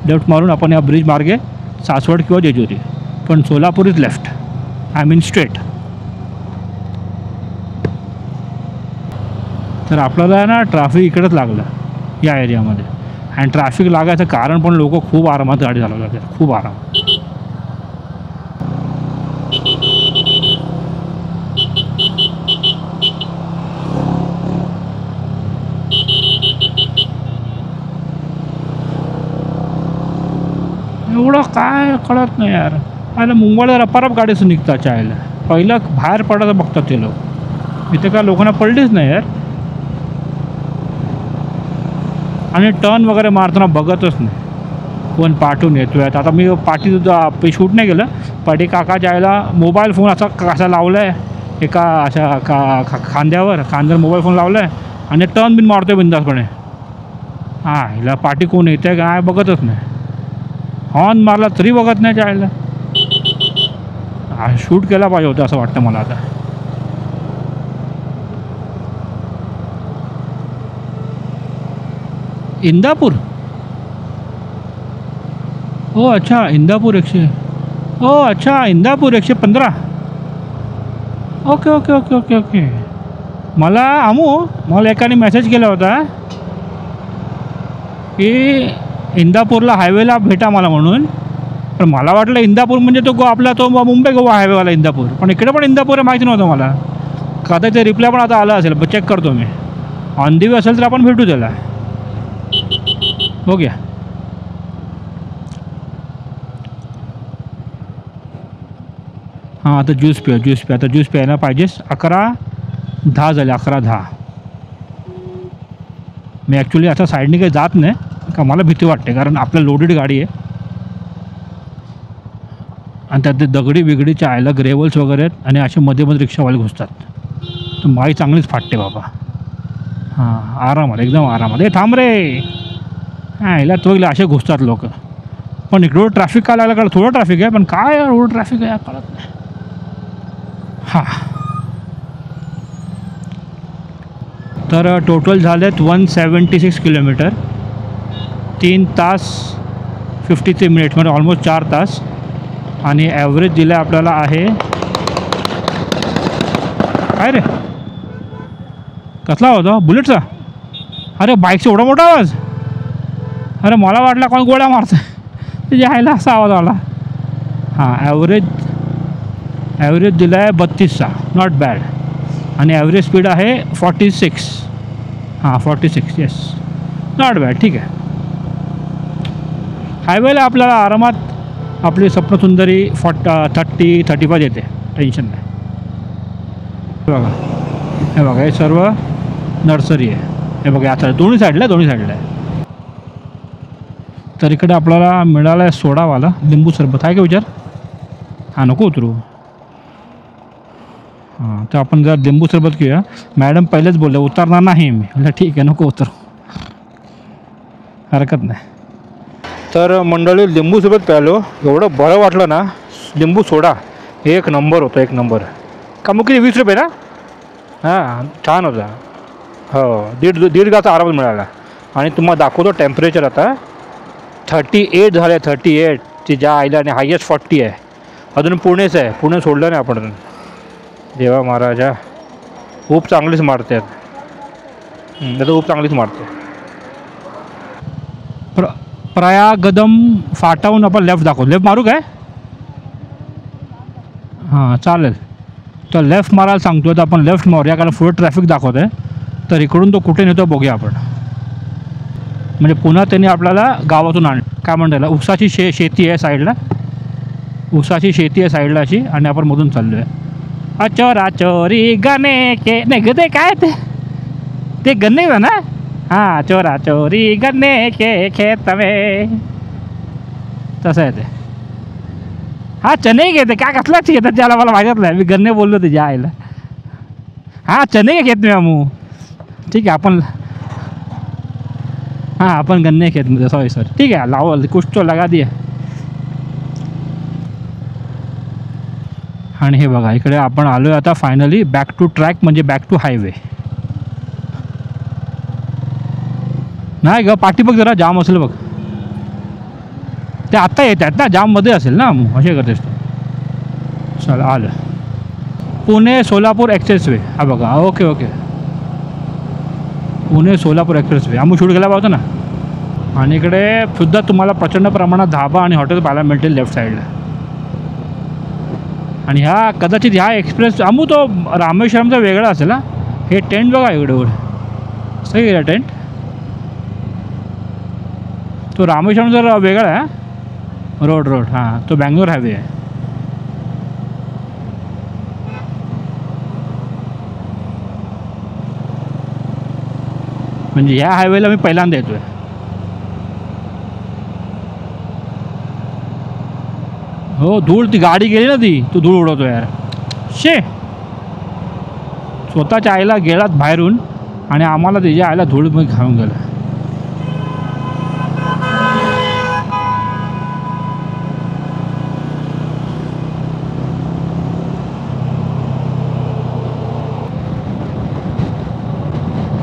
लेफ्ट मारून आपण या ब्रिज मार्गे सासवड किंवा जेजुरी. पण Solapur is left, I mean straight. तर आपल्याला ना ट्रॅफिक इकडेच लागलं या एरियामध्ये. आणि ट्रॅफिक लागायचं कारण पण लोक खूप आरामात गाडी चालवतात, खूप आराम. एवढं काय कळत नाही यार. आता मुंबईला रपारप गाडीचं निघतात चायला. पहिलं बाहेर पडायचं बघतात ते लोक. इथे काय लोकांना पडलीच नाही यार. आणि टर्न वगैरे मारताना बघतच नाही कोण पाठवून येतो आहे. आता मी पाठी शूट नाही केलं, पाठी काका जायला मोबाईल फोन असा लावला आहे एका अशा खांद्यावर मोबाईल फोन लावला आहे आणि टर्न बिन मारतो आहे बिंदासपणे. हां हिला पाठी कोण येतं आहे काय बघतच नाही. हॉर्न मारला तरी बघत नाही जायला. शूट केला पाहिजे होतं असं वाटतं मला आता. इंदापूर, हो अच्छा इंदापूर 100, हो अच्छा Indapur 115. Okay okay okay okay okay. मला एकाने मेसेज केला होता की इंदापूरला हायवेला भेटा मला म्हणून. पण मला वाटलं इंदापूर म्हणजे तो आपला तो मुंबई गोवा हायवेवाला इंदापूर. पण इकडे पण इंदापूर आहे माहिती नव्हतं मला. कदाचित ते रिप्लाय पण आता आला असेल, चेक करतो मी. ऑन दी वे असेल तर आपण भेटू त्याला. हो गया. हां आता ज्यूस प्या. आता ज्यूस प्यायला पाहिजेस. 11:10 झाले, 11:10. मी ॲक्च्युली आता साईडने काही जात नाही का, मला भीती वाटते कारण आपलं लोडेड गाडी आहे आणि त्यात ते दगडी बिगडीच्या आयला ग्रेवल्स वगैरे आहेत आणि असे मध्ये रिक्षावाले घुसतात. तर माई चांगलीच फाटते बाबा. हां आरामात, एकदम आरामात. थांब रे. हां हिला तो असे घुसतात लोक. पण इकडं ट्रॅफिक काय लागलं, थोडं ट्रॅफिक आहे पण काय एवढं ट्रॅफिक आहे कळत नाही. हां तर टोटल झालेत 176 किलोमीटर, 3 तास 53 मिनिट, म्हणजे ऑलमोस्ट 4 तास. आणि ॲव्हरेज दिलं आहे आपल्याला आहे काय रे, कसला होता बुलेटचा. अरे बाईकचा एवढा मोठा आवाज. अरे मला वाटला कोण गोळ्या मारतं, त्याच्या आईला असा आवाज आला. हां ॲव्हरेज दिला आहे 32चा, नॉट बॅड. आणि ॲव्हरेज स्पीड आहे 46. हां 46, येस, नॉट बॅड, ठीक आहे. हायवेला आपल्याला आरामात आपली स्वप्नसुंदरी 30-35 येते, टेन्शन नाही. बघा हे बघा, हे सर्व नर्सरी आहे. हे बघा आता दोन्ही साईडला आहे. तर इकडे आपल्याला मिळाला आहे सोडावाला लिंबू सरबत. आहे का विचार? हां नको उतरू. हां तर आपण जर लिंबू सरबत घेऊया. मॅडम पहिलेच बोलले उतरणार नाही मी. म्हटलं ठीक आहे, नको उतरू, हरकत नाही. तर मंडळी लिंबू सरबत प्यालो, एवढं बरं वाटलं ना. लिंबू सोडा एक नंबर होतं, एक नंबर. का मग किती 20 रुपये ना? हां छान होता. हो, दीड गाचा आरामात मिळाला. आणि तुम्हाला दाखवतो टेम्परेचर आता 38 झालं आहे. 38 ती ज्या आईला, आणि हायेस्ट 40 आहे. अजून पुणेच आहे, पुणे सोडलं नाही आपण. देवा महाराजा, खूप चांगलीच मारते आहेत. त्याचं खूप चांगलीच मारते. प्रयागदम फाटाहून आपण लेफ्ट दाखवतो. लेफ्ट मारू काय? हां चालेल. तर लेफ्ट मारायला सांगतो, तर आपण लेफ्ट मारूया, कारण पुढे ट्रॅफिक दाखवत आहे. तर इकडून तो कुठे नेतो बघूया आपण. म्हणजे पुन्हा त्यांनी आपल्याला गावातून काय म्हणतायला, ऊसाची शेती आहे साईडला. ऊसाची शेती आहे साईडला अशी, आणि आपण मधून चाललो आहे. अचोरा चोरी गणे के, नाही ग ते काय ते गन्ने ना. हां चोरा चोरी गन्ने के खेत में, तसं आहे ते. हां चने घेते काय, कसलाच घेतात त्याला मला माहीतच नाही. मी गन्ने बोललो त्याच्या आईला. हां चने घेत नाही आमू, ठीक आहे. आपण हां अपन गन्ने खेत में, सॉरी ठीक आहे. लाओ कुछ तो लगा दिया. आणि हे बघा इकडे आपण आलो आहे आता फायनली बॅक टू ट्रॅक, म्हणजे बॅक टू हायवे. नाही ग पाठी बघ जरा, जाम असेल बघ. ते आत्ता येत आहेत ना, जाममध्ये असेल ना मग, असे करतेस तू. चल आलं पुणे सोलापूर एक्सप्रेसवे. हा बघा, ओके पुणे सोलापूर एक्सप्रेसवे. आम्ही शूट केला पाहतो ना. आणि इकडे सुद्धा तुम्हाला प्रचंड प्रमाणात धाबा आणि हॉटेल पाहायला मिळतील लेफ्ट साईडला. आणि ह्या कदाचित ह्या एक्सप्रेस आमू तो रामेश्वरमचा वेगळा असेल ना. हे टेंट बघा इकडे सही आहे टेंट. तो रामेश्वरम जर वेगळा आहे रोड हां, तो बँगलोर हायवे आहे. म्हणजे ह्या हायवेला मी पहिल्यांदा येतो आहे. हो धूळ, ती गाडी गेली ना ती, तू धूळ उडवतो यार. स्वतःच्या आईला गेलात बाहेरून, आणि आम्हाला तिच्या आईला धूळ मग घालून गेलं.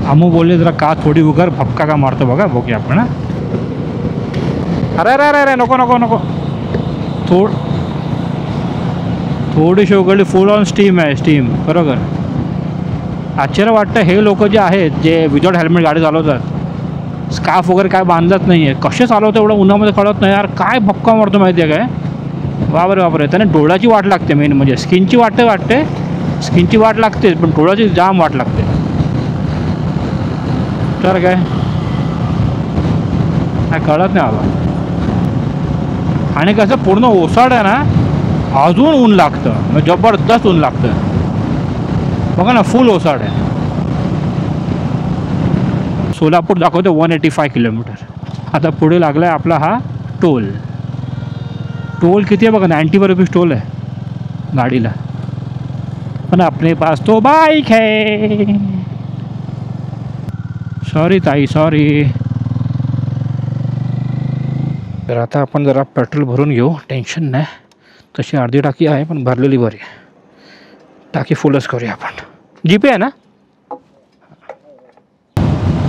आमू बोलले जरा का थोडी उगर भपका का मारतो बघा, बघूया आपण. अरे नको थोडीशी उघडली, फुल ऑन स्टीम आहे, स्टीम. बरोबर. आश्चर्य वाटतं हे लोक जे आहेत जे विदाउट हेल्मेट गाडी चालवतात, स्कार्फ वगैरे काय बांधत नाही आहे, कसे चालवतं एवढं उन्हामध्ये कळत नाही यार. काय भपका मारतो माहिती आहे काय. बापरे. त्याने डोळ्याची वाट लागते मेन, म्हणजे स्किनची वाट लागते, पण डोळ्याची जाम वाट लागते. तर काय कळत नाही बाबा. आणि कसं पूर्ण ओसाड आहे ना, अजून ऊन लागतं, जबरदस्त ऊन लागतं. बघा ना, फुल ओसाड आहे. सोलापूर दाखवतो 185 किलोमीटर. आता पुढे लागला आहे आपला हा टोल किती आहे बघा, 95 रुपीज टोल आहे गाडीला. पण अपने पास तो बाईक है. सॉरी ताई, सॉरी. तर आता आपण जरा पेट्रोल भरून घेऊ, टेन्शन नाही. तशी अर्धी टाकी आहे पण भरलेली बरी आहे. टाकी फुलच करूया आपण. जीपे आहे ना.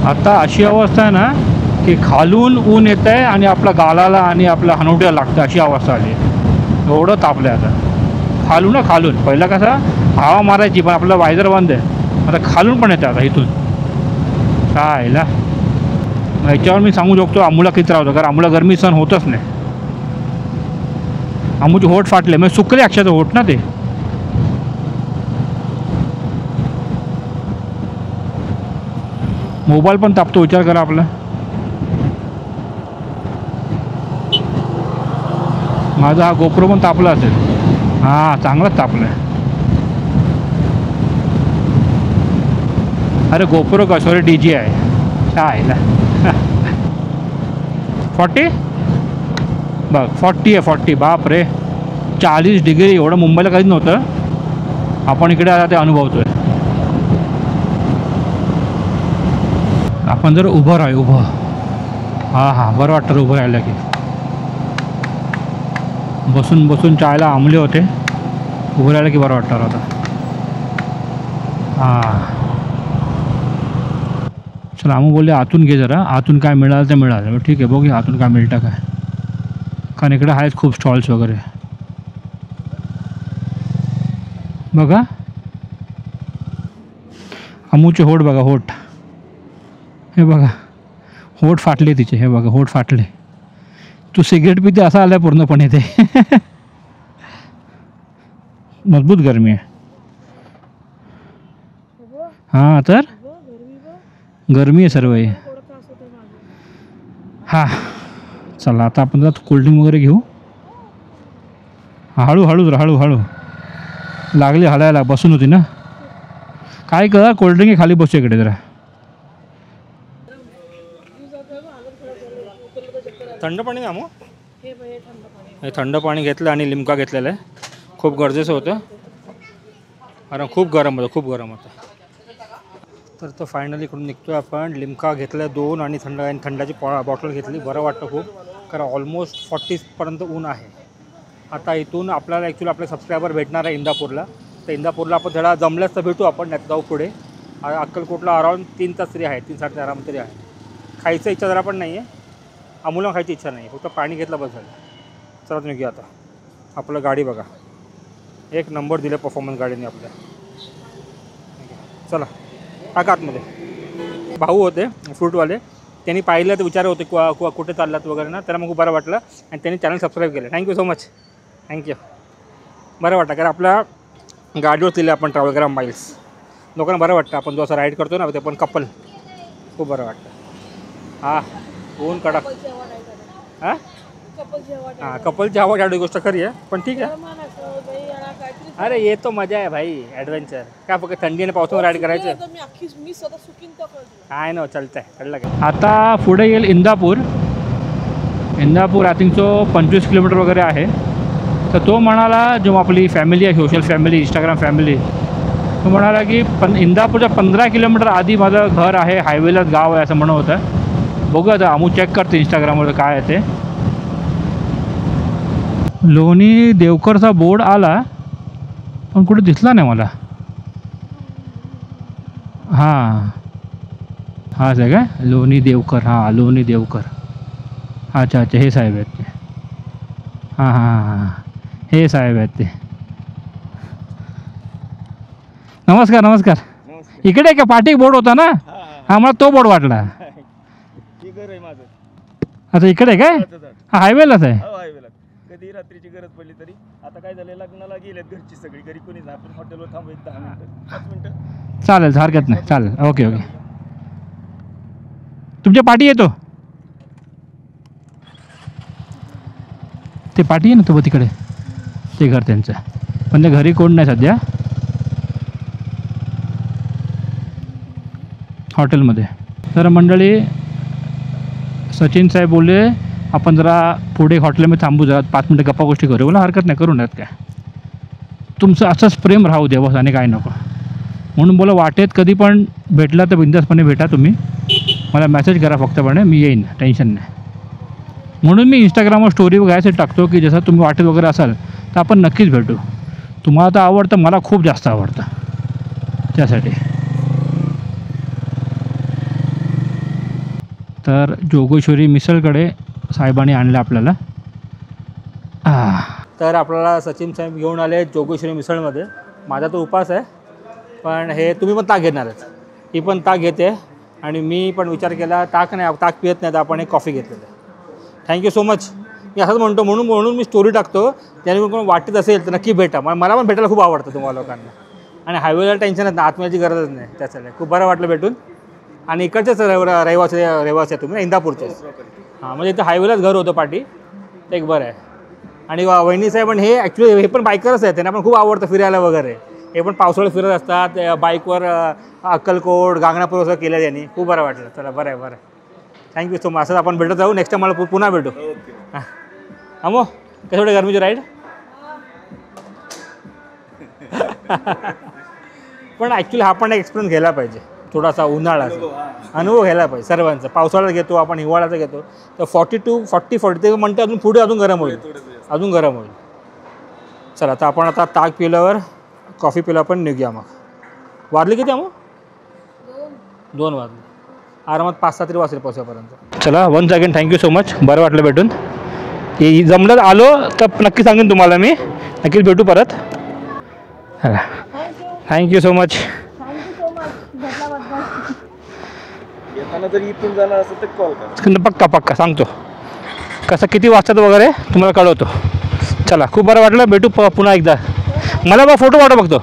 आता अशी अवस्था आहे ना की खालून ऊन येतं आहे आणि आपल्या गालाला आणि आपल्या हनुट्याला लागतं, अशी अवस्था आली आहे. एवढं तापलं आहे आता खालून. पहिला कसा हवा मारायची, पण आपलं वायझर बंद आहे. आता खालून पण येतं आता इथून. काय ना याच्यावर मी सांगू शकतो आम्हाला किती त्रास होतो, कारण आम्हाला गरमी सहन होतच नाही. आमूचे होठ फाटले म्हणजे सुकले अक्षाचं होठ ना ते. मोबाईल पण तापतो, विचार करा आपला. माझा हा गोप्रो पण तापला असेल. हां चांगलाच तापला आहे. अरे गोप्रो का सॉरी DJI काय ना 40 बघ 40 आहे 40. बाप रे 40 डिग्री एवढं मुंबईला काहीच नव्हतं. आपण इकडे आता ते अनुभवतोय. आपण जर उभं राहू उभं. हां बरं वाटतं उभं राहिलं की. बसून बसून चायला आंबले होते, उभं राहिलं की बरं वाटतं आता. हां चला आम्ही बोलले आतून घे जरा, आतून काय मिळालं ते मिळालं. ठीक आहे बघूया आतून काय मिळतं काय. कारण इकडे आहेत खूप स्टॉल्स वगैरे बघा. अमूचे होठ बघा, होठ हे बघा, होठ फाटले तिचे. हे बघा होठ फाटले. तू सिगरेट पिते असं आलं पूर्णपणे ते. मजबूत गरमी आहे. हां तर गरमी आहे सर्व. हां चला आता आपण जरा कोल्ड्रिंक वगैरे घेऊ. हळूहळू हळूहळू लागली हलायला. बसून होती ना. काय कर कोल्ड्रिंक खाली बसू इकडे जरा. थंड पाणी ना मग. हे थंड पाणी घेतलं आणि लिमका घेतलेलं आहे. खूप गरजेचं होतं कारण खूप गरम होतं, खूप गरम होतं. तर तो फायनली इकडून निघतो आपण. लिमका घेतल्या 2 आणि थंडाची बॉटल घेतली. बरं वाटतं खूप कारण ऑलमोस्ट 40पर्यंत ऊन आहे. आता इथून आपल्याला ॲक्च्युली आपले सबस्क्रायबर भेटणार आहे इंदापूरला. तर इंदापूरला आपण थोडा जमल्यास तर भेटू आपण, नाही जाऊ पुढे. अक्कलकोटला अराऊंड 3 तास तरी आहे, 3-3.5 आराम तरी आहे. खायचं इच्छा जरा पण नाही आहे. अमूला खायची इच्छा नाही, फक्त पाणी घेतलं बस झालं. चला तुम्ही घ्या आता. आपलं गाडी बघा, एक नंबर दिलं परफॉर्मन्स गाडीने आपल्या. चला टाका आतमध्ये. भाऊ होते फ्रूटवाले, त्यांनी पाहिलं तर विचारत होते कुठे चाललात वगैरे ना. त्याला मग बरं वाटलं आणि त्यांनी चॅनल सबस्क्राईब केलं. Thank you so much. थँक्यू. बरं वाटतं कारण आपल्या गाडीवर दिले आपण ट्रॅव्हल करा माईल्स. लोकांना बरं वाटतं आपण जो असं राईड करतो ना ते पण कपल. खूप बरं वाटतं. हां ऊन कडक. हां कपलची आवड एवढी गोष्ट खरी आहे पण ठीक आहे. अरे ये तो मजा आहे भाई, ॲडव्हेंचर. काय फक्त थंडी आणि पावसावर राईड करायचं काय ना चालतं आहे. कळलं का. आता पुढे येईल Indapur. Indapur I think so 25 kilometre वगैरे आहे. तर तो म्हणाला जो आपली फॅमिली आहे, सोशल फॅमिली, इंस्टाग्राम फॅमिली, तो म्हणाला की इंदापूरच्या 15 किलोमीटर आधी माझं घर आहे, हायवेलाच गाव आहे असं म्हणत होतं. बघू आता आम्ही चेक करतो इंस्टाग्रामवर काय आहे ते. लोणी देवकरचा बोर्ड आला पण कुठे दिसला नाही मला. हां हाच आहे काय लोणी देवकर. हां लोणी देवकर. अच्छा अच्छा हे साहेब आहेत ते. हां हां हां हे साहेब आहेत ते. नमस्कार नमस्कार. इकडे का पाठी बोर्ड होता ना. हां मला तो बोर्ड वाटला. अच्छा इकडे काय. हां हायवेलाच आहे. कधी रात्रीची गरज पडली तरी. आता काय झालं लग्नाला गेलेत घरची सगळी, घरी कोणी नाही. आपण हॉटेलवर थांबू 10 मिनिटं 5 मिनिटं. चालेल हरकत नाही. चालेल ओके ओके. तुमच्या पाठी येतो ते. पाठी आहे ना तो तिकडे ते घर त्यांचं. पण ते घरी कोण नाही सध्या, हॉटेलमध्ये. तर मंडळी सचिन साहेब बोलले आपण जरा पुढे हॉटेलमध्ये थांबू, जरा 5 मिनटं गप्पा गोष्टी करू. मला हरकत नाही, करू नयेत काय. तुमचं असंच प्रेम राहू द्या बस आणि काय नको. म्हणून बोला वाटेत कधी पण भेटला तर बिंदासपणे भेटा तुम्ही. मला मेसेज करा फक्तपणे, मी येईन, टेन्शन नाही. म्हणून मी इंस्टाग्रामवर स्टोरी वगैरे टाकतो की जसं तुम्ही वाटेत वगैरे असाल तर आपण नक्कीच भेटू. तुम्हाला तर आवडतं, मला खूप जास्त आवडतं त्यासाठी. तर जोगेश्वरी मिसळकडे साहेबांनी आणलं आपल्याला. तर आपल्याला सचिन साहेब घेऊन आले जोगेश्वरी मिसळमध्ये. माझा तो उपास आहे पण हे तुम्ही पण ताक घेणार आहेत. ही पण ताक घेते आणि मी पण विचार केला ताक नाही, ताक पित नाही तर आपण एक कॉफी घेतलेलं आहे. Thank you so much. मी असंच म्हणतो, म्हणून मी स्टोरी टाकतो. त्याने कोण वाटत असेल तर नक्की भेटा. मला पण भेटायला खूप आवडतं तुम्हाला लोकांना. आणि हायवेला टेन्शनच नाही, आत्म्याची गरजच नाही त्यासाठी. खूप बरं वाटलं भेटून. आणि इकडचेच रहिवासी आहे तुम्ही ना, इंदापूरचेच. हां, म्हणजे इथं हायवेलाच घर होतं पाठी, ते एक बरं आहे. आणि वहिनी साहेब पण हे ॲक्च्युली हे पण बायकरच आहेत, त्यांना पण खूप आवडतं फिरायला वगैरे. हे पण पावसाळ्यात फिरत असतात बाईकवर. अक्कलकोट, गांगणापूर असं केलं त्यांनी. खूप बरं वाटलं. चला बरं आहे. Thank you so much. असंच आपण भेटत जाऊ. नेक्स्ट टाइम मला पुन्हा भेटू. हां अमो कसं वाटतं गरमीची राईड? पण ॲक्च्युली हा पण एक एक्सपिरियन्स घ्यायला पाहिजे. थोडासा उन्हाळ्याचा अनुभव घ्यायला पाहिजे सर्वांचा. पावसाळ्यात घेतो आपण, हिवाळ्याचा घेतो, तर 40 ते म्हणते अजून पुढे अजून गरम होईल. चला आता आपण ताक पिल्यावर कॉफी पिला पण निघूया. मग वाजले किती मग? 2 वाजले. आरामात 5-6 तरी वाजले पोहोचेपर्यंत. चला once again thank you so much. बरं वाटलं भेटून. की जमलं आलो तर नक्की सांगेन तुम्हाला मी. नक्कीच भेटू परत. Thank you so much. जरी इथून जाणार असेल तर कॉल करा. पक्का सांगतो. कसं किती वाजतात वगैरे तुम्हाला कळवतो. चला खूप बरं वाटलं. भेटू पुन्हा एकदा. मला बघ फोटो वाटो बघतो.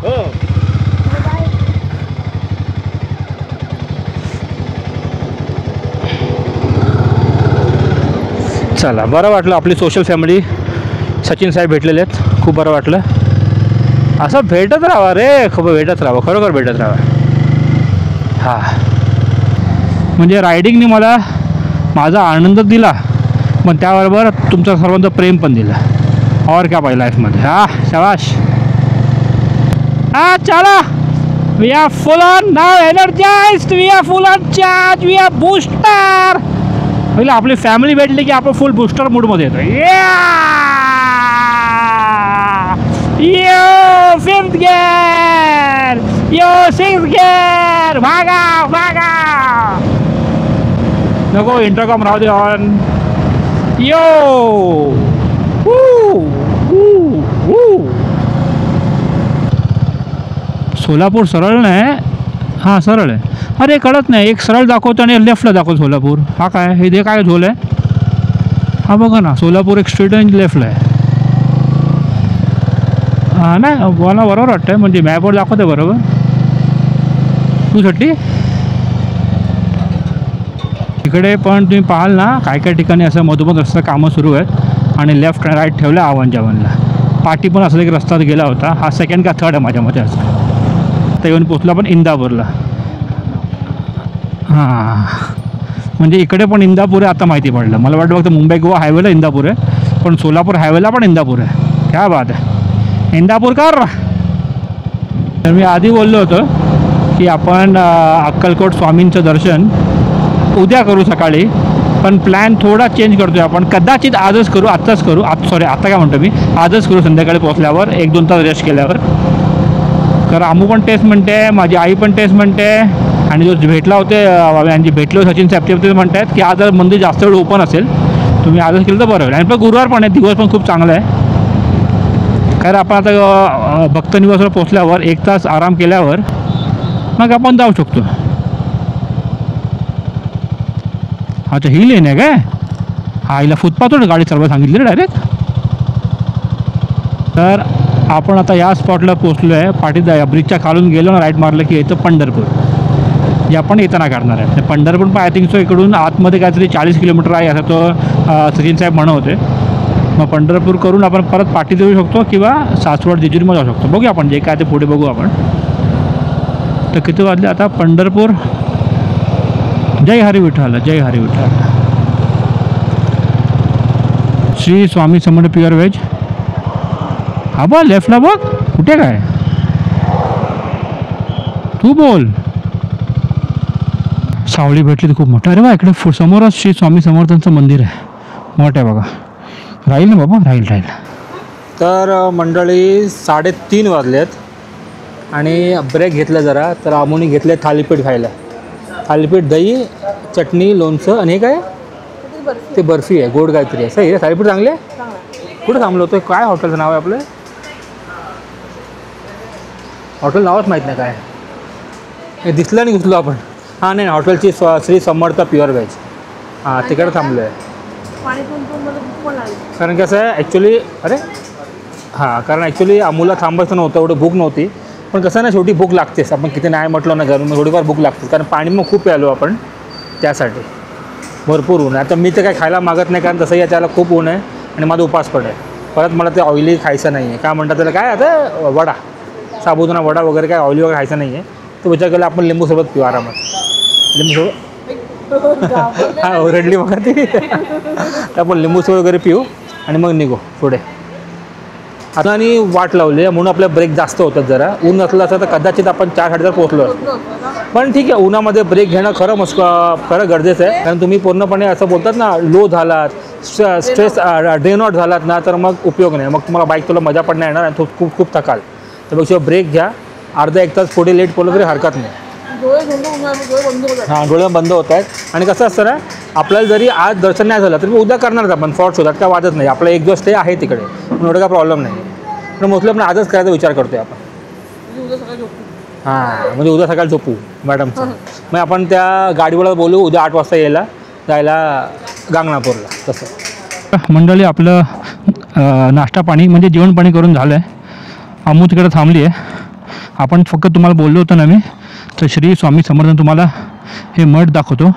चला बरं वाटलं. आपली सोशल फॅमिली सचिन साहेब भेटलेले आहेत. खूप बरं वाटलं. असं भेटत राहावं रे. खूप भेटत राहावं, खरोखर भेटत राहावं. हां म्हणजे रायडिंगने मला माझा आनंद दिला, पण त्याबरोबर तुमचं सर्वांचं प्रेम पण दिलं. और क्या पाहिजे लाईफमध्ये. शाबाश. चला. वी आर फुल ऑन नाव energized. We are full on charge. We are booster. पहिले आपली फॅमिली भेटली की आपण फुल बूस्टर मूडमध्ये येतो. यो 5th गिअर, यो 6th गिअर. भागा. नको इंटरकॉम राहू दे ऑन. यो सोलापूर सरळ नाही. हां सरळ आहे. अरे कळत नाही. एक सरळ दाखवतो आणि लेफ्टला दाखवतो सोलापूर. हा काय हे काय झोल आहे? हा बघा ना, सोलापूर एक स्ट्रीट आणि लेफ्टला आहे. हां नाही मला बरोबर वाटतं आहे. म्हणजे मॅपवर दाखवते बरोबर. 230. इकडे पण तुम्ही पाहाल ना, काय ठिकाणी असं मधोमध रस्ता कामं सुरू आहेत आणि लेफ्ट आणि राईट ठेवलं आव्हानच्या. पाठी पण असं एक रस्ता गेला होता. हा 2nd का 3rd आहे माझ्या मते. असं तर येऊन पोचला पण इंदापूरला. हां म्हणजे इकडे पण इंदापूर आहे आता माहिती पडलं. मला वाटतं फक्त मुंबई गोवा हायवेला इंदापूर आहे, पण सोलापूर हायवेला पण इंदापूर आहे. क्या बात आहे. इंदापूरकर. तर मी आधी बोललो होतो की आपण अक्कलकोट स्वामींचं दर्शन उद्या करू सकाळी, पण प्लॅन थोडा चेंज करतो आहे आपण. कदाचित आजच करू, आत्ताच करू. आता काय म्हणतो मी, आजच करू. संध्याकाळी पोचल्यावर 1-2 तास रेस्ट केल्यावर. कारण आमू पण टेस्ट म्हणते, माझी आई पण टेस्ट म्हणते, आणि जो भेटला होते आणि भेटलो सचिन साहेब ते म्हणतात की आज मंदिर जास्त वेळ ओपन असेल, तुम्ही आजच केलं तर बरं होईल. आणि पण गुरुवार पण आहे, दिवस पण खूप चांगला आहे. कारण आपण आता भक्त निवासवर पोचल्यावर 1 तास आराम केल्यावर मग आपण जाऊ शकतो. अच्छा ही लेन आहे काय? हा हिला फुटपाथवर गाडी चालवायला सांगितली रे डायरेक्ट. तर आपण आता या स्पॉटला पोचलो आहे. पाठीत ब्रिजच्या खालून गेलो ना, राईट मारलं की येतं पंढरपूर, जे आपण येताना काढणार आहे. पंढरपूर पण आय थिंक सो इकडून आतमध्ये काहीतरी 40 किलोमीटर आहे असं तो सचिन साहेब म्हणत होते. मग पंढरपूर करून आपण परत पाठी देऊ शकतो किंवा सासवड जेजुरीमध्ये जाऊ शकतो. बघूया आपण जे काय ते पुढे बघू आपण. तर किती वाजले आता? पंढरपूर. जय हरी विठ्ठल, जय हरी विठ्ठल. श्री स्वामी समर्थ प्युअर व्हेज. हा बघ लेफ्टला बघ. कुठे काय तू बोल. सावळी भेटली तर खूप मोठं. अरे वा इकडे समोरच श्री स्वामी समर्थांचं मंदिर आहे. मोठं आहे बघा. राहील ना बाबा, राहील. तर मंडळी 3:30 वाजलेत आणि ब्रेक घेतला जरा. तर आम्ही घेतले थालीपीठ खायला. थालीपीठ, दही, चटणी, लोणचं आणि हे काय ते बर्फी आहे, गोड काहीतरी आहे. सही आहे. थालीपीठ चांगले. कुठं थांबलो होतो? काय हॉटेलचं नाव आहे आपलं? हॉटेल नावच माहीत नाही काय. हे दिसलं नाही घुसलो आपण. हां नाही हॉटेलची श्री समर्थ प्युअर व्हेज. हां तिकडे थांबलो आहे. पाणी पिऊन पिऊन मला भूक पण लागली. कारण कसं आहे ॲक्च्युली हां कारण ॲक्च्युली अमूला थांबायचं नव्हतं, एवढं भूक नव्हती. पण कसं ना शेवटी भूक लागतेच, आपण किती नाही म्हटलं ना घरून थोडीफार भूक लागतेच, कारण पाणी मग खूप प्यालो आपण त्यासाठी. भरपूर ऊन आहे. आता मी तर काही खायला मागत नाही, कारण तसंही याच्याला खूप ऊन आहे आणि माझा उपास पण आहे. परत मला ते ऑइली खायचं नाही आहे. काय म्हणतात त्याला, काय आता वडा, साबुदाणा वडा वगैरे काय ऑइली वगैरे खायचं नाही आहे. तो विचार केला आपण लिंबू सरबत पिऊ आरामात. लिंबू सरबत हां ओरडली बघा ती. तर आपण लिंबू सरबत वगैरे पिऊ आणि मग निघू पुढे. आता आणि वाट लावली म्हणून आपल्या ब्रेक जास्त होतात. जरा ऊन नसलं असतं तर कदाचित आपण 4-4:30 पोहोचलो असतो. पण ठीक आहे, उन्हामध्ये ब्रेक घेणं खरं गरजेचं आहे. कारण तुम्ही पूर्णपणे असं बोलतात ना लो झालात, स्ट्रेस ड्रेन आउट झालात ना, तर मग उपयोग नाही. मग तुम्हाला बाईक तुला मजा पण नाही येणार आणि खूप खूप थकाल. त्यापेक्षा ब्रेक घ्या. अर्धा 1 तास पुढे लेट पडलं तरी हरकत नाही. हां डोळे बंद होत आहेत. आणि कसं असतं ना, आपल्याला जरी आज दर्शन नाही झालं तरी उद्या करणारच आपण फॉर्ट शोधात, काय वाटत नाही. आपला 1 दिवस स्टे आहे तिकडे, पण एवढा काय प्रॉब्लेम नाही. पण मोस्टली आपण आजच करायचा विचार करतोय आपण. हां म्हणजे उद्या सकाळी झोपू मॅडमचं. मग आपण त्या गाडीवाला बोलू उद्या 8 वाजता जायला गांगणापूरला. तसं मंडळी आपलं नाश्ता पाणी म्हणजे जेवण पाणी करून झालं आहे. अमू तिकडे थांबली आहे. आपण फक्त तुम्हाला बोललो होतं ना मी, तर श्री स्वामी समर्थ तुम्हाला हे मठ दाखवतो.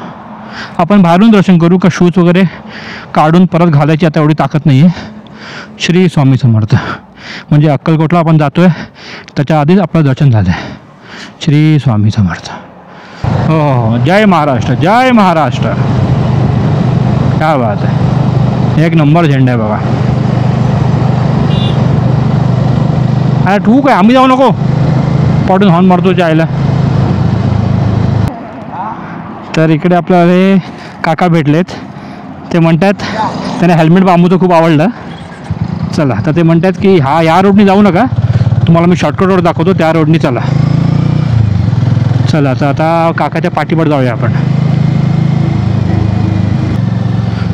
आपण बाहेरून दर्शन करू का शूज वगैरे काढून परत घालायची आता एवढी ताकद नाही आहे. श्री स्वामी समर्थ म्हणजे अक्कलकोटला आपण जातो आहे त्याच्या आधीच आपलं दर्शन झालं आहे. श्री स्वामी समर्थ. हो जय महाराष्ट्र, जय महाराष्ट्र. क्या बात आहे, एक नंबर झेंडा आहे बघा. अरे तू काय आम्ही जाऊ नको, पाडून हॉर्न मारतो जायला. तर इकडे आपल्याला काका भेटलेत. ते म्हणतात त्यांना हेल्मेट बांबूचं खूप आवडलं. चला तर ते म्हणतात की या रोडनी जाऊ नका, तुम्हाला मी शॉर्टकट रोड दाखवतो, त्या रोडनी चला. चला तर आता काकाच्या पाठीवर जाऊया आपण.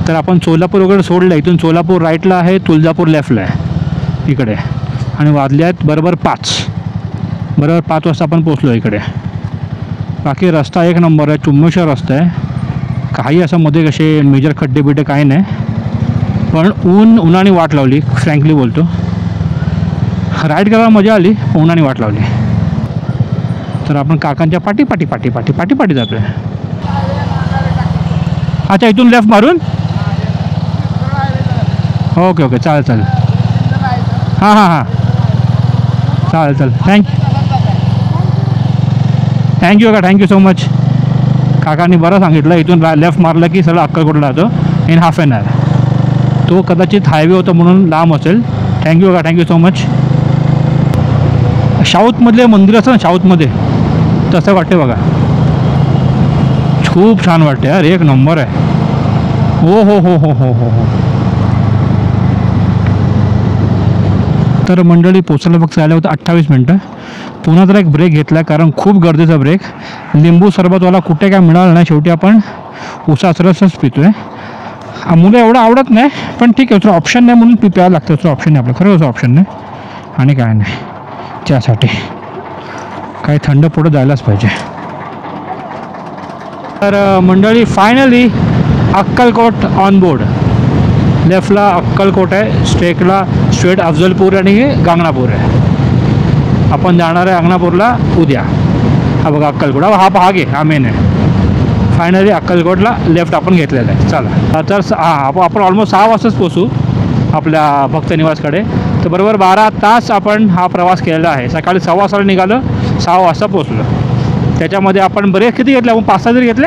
तर आपण सोलापूर वगैरे सोडलं. इथून सोलापूर राईटला आहे, तुळजापूर लेफ्टला आहे इकडे. आणि वाजले आहेत बरोबर 5 वाजता आपण पोचलो इकडे. बाकी रस्ता एक नंबर आहे, चुम्मेश्वर रस्ता आहे. काही असं मध्ये कसे मेजर खड्डे बिड्डे काही नाही. पण उन्हाने वाट लावली, फ्रँकली बोलतो. राईड करायला मजा आली, उन्हाने वाट लावली. तर आपण काकांच्या पाठी जातो आहे. अच्छा इथून लेफ्ट मारून ओके चालेल. हां चालेल थँक्यू का, थँक्यू सो मच. काकांनी बरं सांगितलं, इथून लेफ्ट मारलं की सगळं अक्कलकोटला जातो इन हाफ एन आवर. तो कदाचित हायवे होता म्हणून लांब असेल. थँक्यू का, थँक्यू सो मच. साऊथमधले मंदिर असतं ना साऊथमध्ये, तसं वाटते बघा. खूप छान वाटते यार, एक नंबर आहे. हो. तर मंडळी पोचायला फक्त झालं होतं 28 मिनटं. पुन्हा तर एक ब्रेक घेतला, कारण खूप गरजेचा ब्रेक. लिंबू सरबतवाला कुठे काय मिळालं नाही, शेवटी आपण उसाचा रसच पितो आहे. मुलं एवढं आवडत नाही, पण ठीक आहे, दुसरं ऑप्शन नाही म्हणून प्यायला लागतं. दुसरं ऑप्शन नाही आपलं, खरं दुसरं ऑप्शन नाही. आणि काय नाही, त्यासाठी काही थंड पुढं जायलाच पाहिजे. तर मंडळी फायनली अक्कलकोट ऑन बोर्ड. लेफ्टला अक्कलकोट आहे, स्ट्रेट अफजलपूर आणि गांगणापूर आहे. आपण जाणार आहे गांगणापूरला उद्या. हा बघा अक्कलकोट, हा घे, हा मेन आहे. फायनली अक्कलकोटला लेफ्ट आपण घेतलेलं आहे. चला तर आपण ऑलमोस्ट 6 वाजताच पोचू आपल्या भक्त निवासकडे. तर बरोबर 12 तास आपण हा प्रवास केलेला आहे. सकाळी 6:15 निघालो, 6 वाजता पोचलो. त्याच्यामध्ये आपण बरेच किती घेतले, आपण 5-6 जरी घेतले.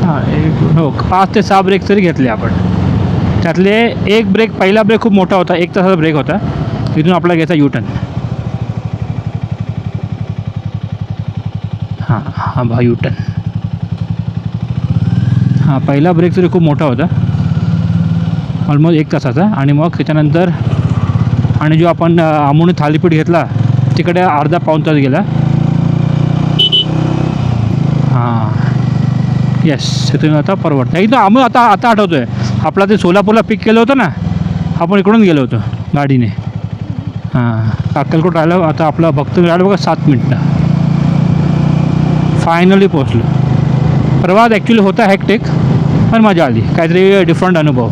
हां 5 ते 6 ब्रेक तरी घेतले आपण. त्यातले एक ब्रेक, पहिला ब्रेक खूप मोठा होता, 1 तासाचा ब्रेक होता. इथून आपला घ्यायचा U-टर्न. हां U-टर्न. हां पहिला ब्रेक तरी खूप मोठा होता, ऑलमोस्ट 1 तासाचा. आणि मग त्याच्यानंतर आणि जो आपण अमूने थालीपीठ घेतला तिकडे अर्धा-पाऊण तास गेला. हां येस, तिथून आता परवडतं एकदम. आम्ही आता आठवतो आहे, आपला ते सोलापूरला पिक केलं होतं ना, आपण इकडून गेलो होतो गाडीने. हां अक्कलकोट राहिलं. आता आपला भक्त राहिलं बघा 7 मिनटं. फायनली पोचलो. प्रवास ॲक्च्युली होता हॅक्टिक, पण मजा आली, काहीतरी डिफरंट अनुभव.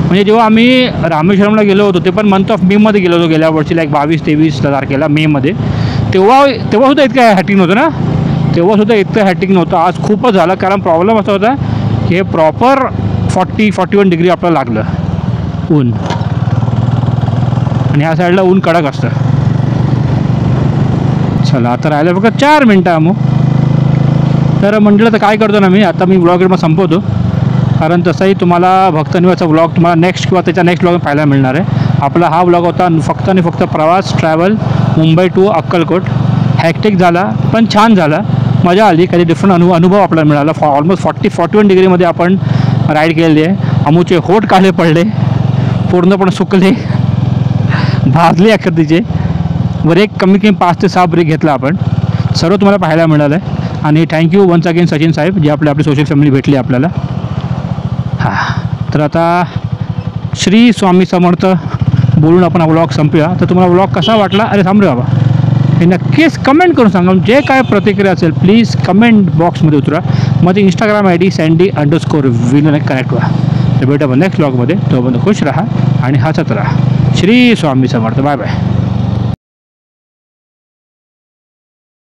म्हणजे जेव्हा आम्ही रामेश्वरमला गेलो होतो ते पण मंथ ऑफ मेमध्ये गेलो होतो गेल्या वर्षी, लाईक 22-23 तारखेला मेमध्ये. तेव्हासुद्धा इतकं हॅटिंग नव्हतं ना, तेव्हासुद्धा इतकं हॅटिंग नव्हतं. आज खूपच झालं, कारण प्रॉब्लेम असा होता की हे प्रॉपर 40-41 डिग्री आपल्याला लागलं ऊन, आणि ह्या साईडला ऊन कडक असतं. चला आता राहिलं फक्त 4 मिनटं मग. तर म्हटलं तर काय करतो ना, आता मी व्लॉग मग संपवतो, कारण तसाही तुम्हाला भक्तनिवासचा व्लॉग तुम्हाला नेक्स्ट किंवा त्याच्या नेक्स्ट व्लॉग पाहायला मिळणार आहे. आपला हा व्लॉग होता फक्त आणि फक्त प्रवास, travel Mumbai to Akkalkot. Hectic झाला पण छान झाला, मजा आली, काही डिफरंट अनुभव आपल्याला मिळाला. ऑलमोस्ट 40-41 डिग्रीमध्ये आपण राईड केलेली आहे. अमुचे होठ काळे पडले, पूर्णपणे सुकले, भाजले अखेर ब्रेक कमी 5 ते 6 ब्रेक घेतला आपण. सर्व तुम्हाला पाहायला मिळालं आहे. आणि थँक्यू वन्स अगेन सचिन साहेब, जे आपली सोशल फॅमिली भेटली आपल्याला. हां, तर आता श्री स्वामी समर्थ बोलून आपण हा व्लॉग संपूया. तर तुम्हाला व्लॉग कसा वाटला, अरे थांब रे बाबा, हे नक्कीच कमेंट करून सांगा. जे काय प्रतिक्रिया असेल प्लीज कमेंट बॉक्समध्ये उतरा. माझी इंस्टाग्राम ID sandy_विनोद कनेक्ट व्हा. तर भेटू आपण नेक्स्ट व्लॉगमध्ये. तोपर्यंत खुश राहा आणि हसत राहा. श्री स्वामी समर्थ. Bye bye.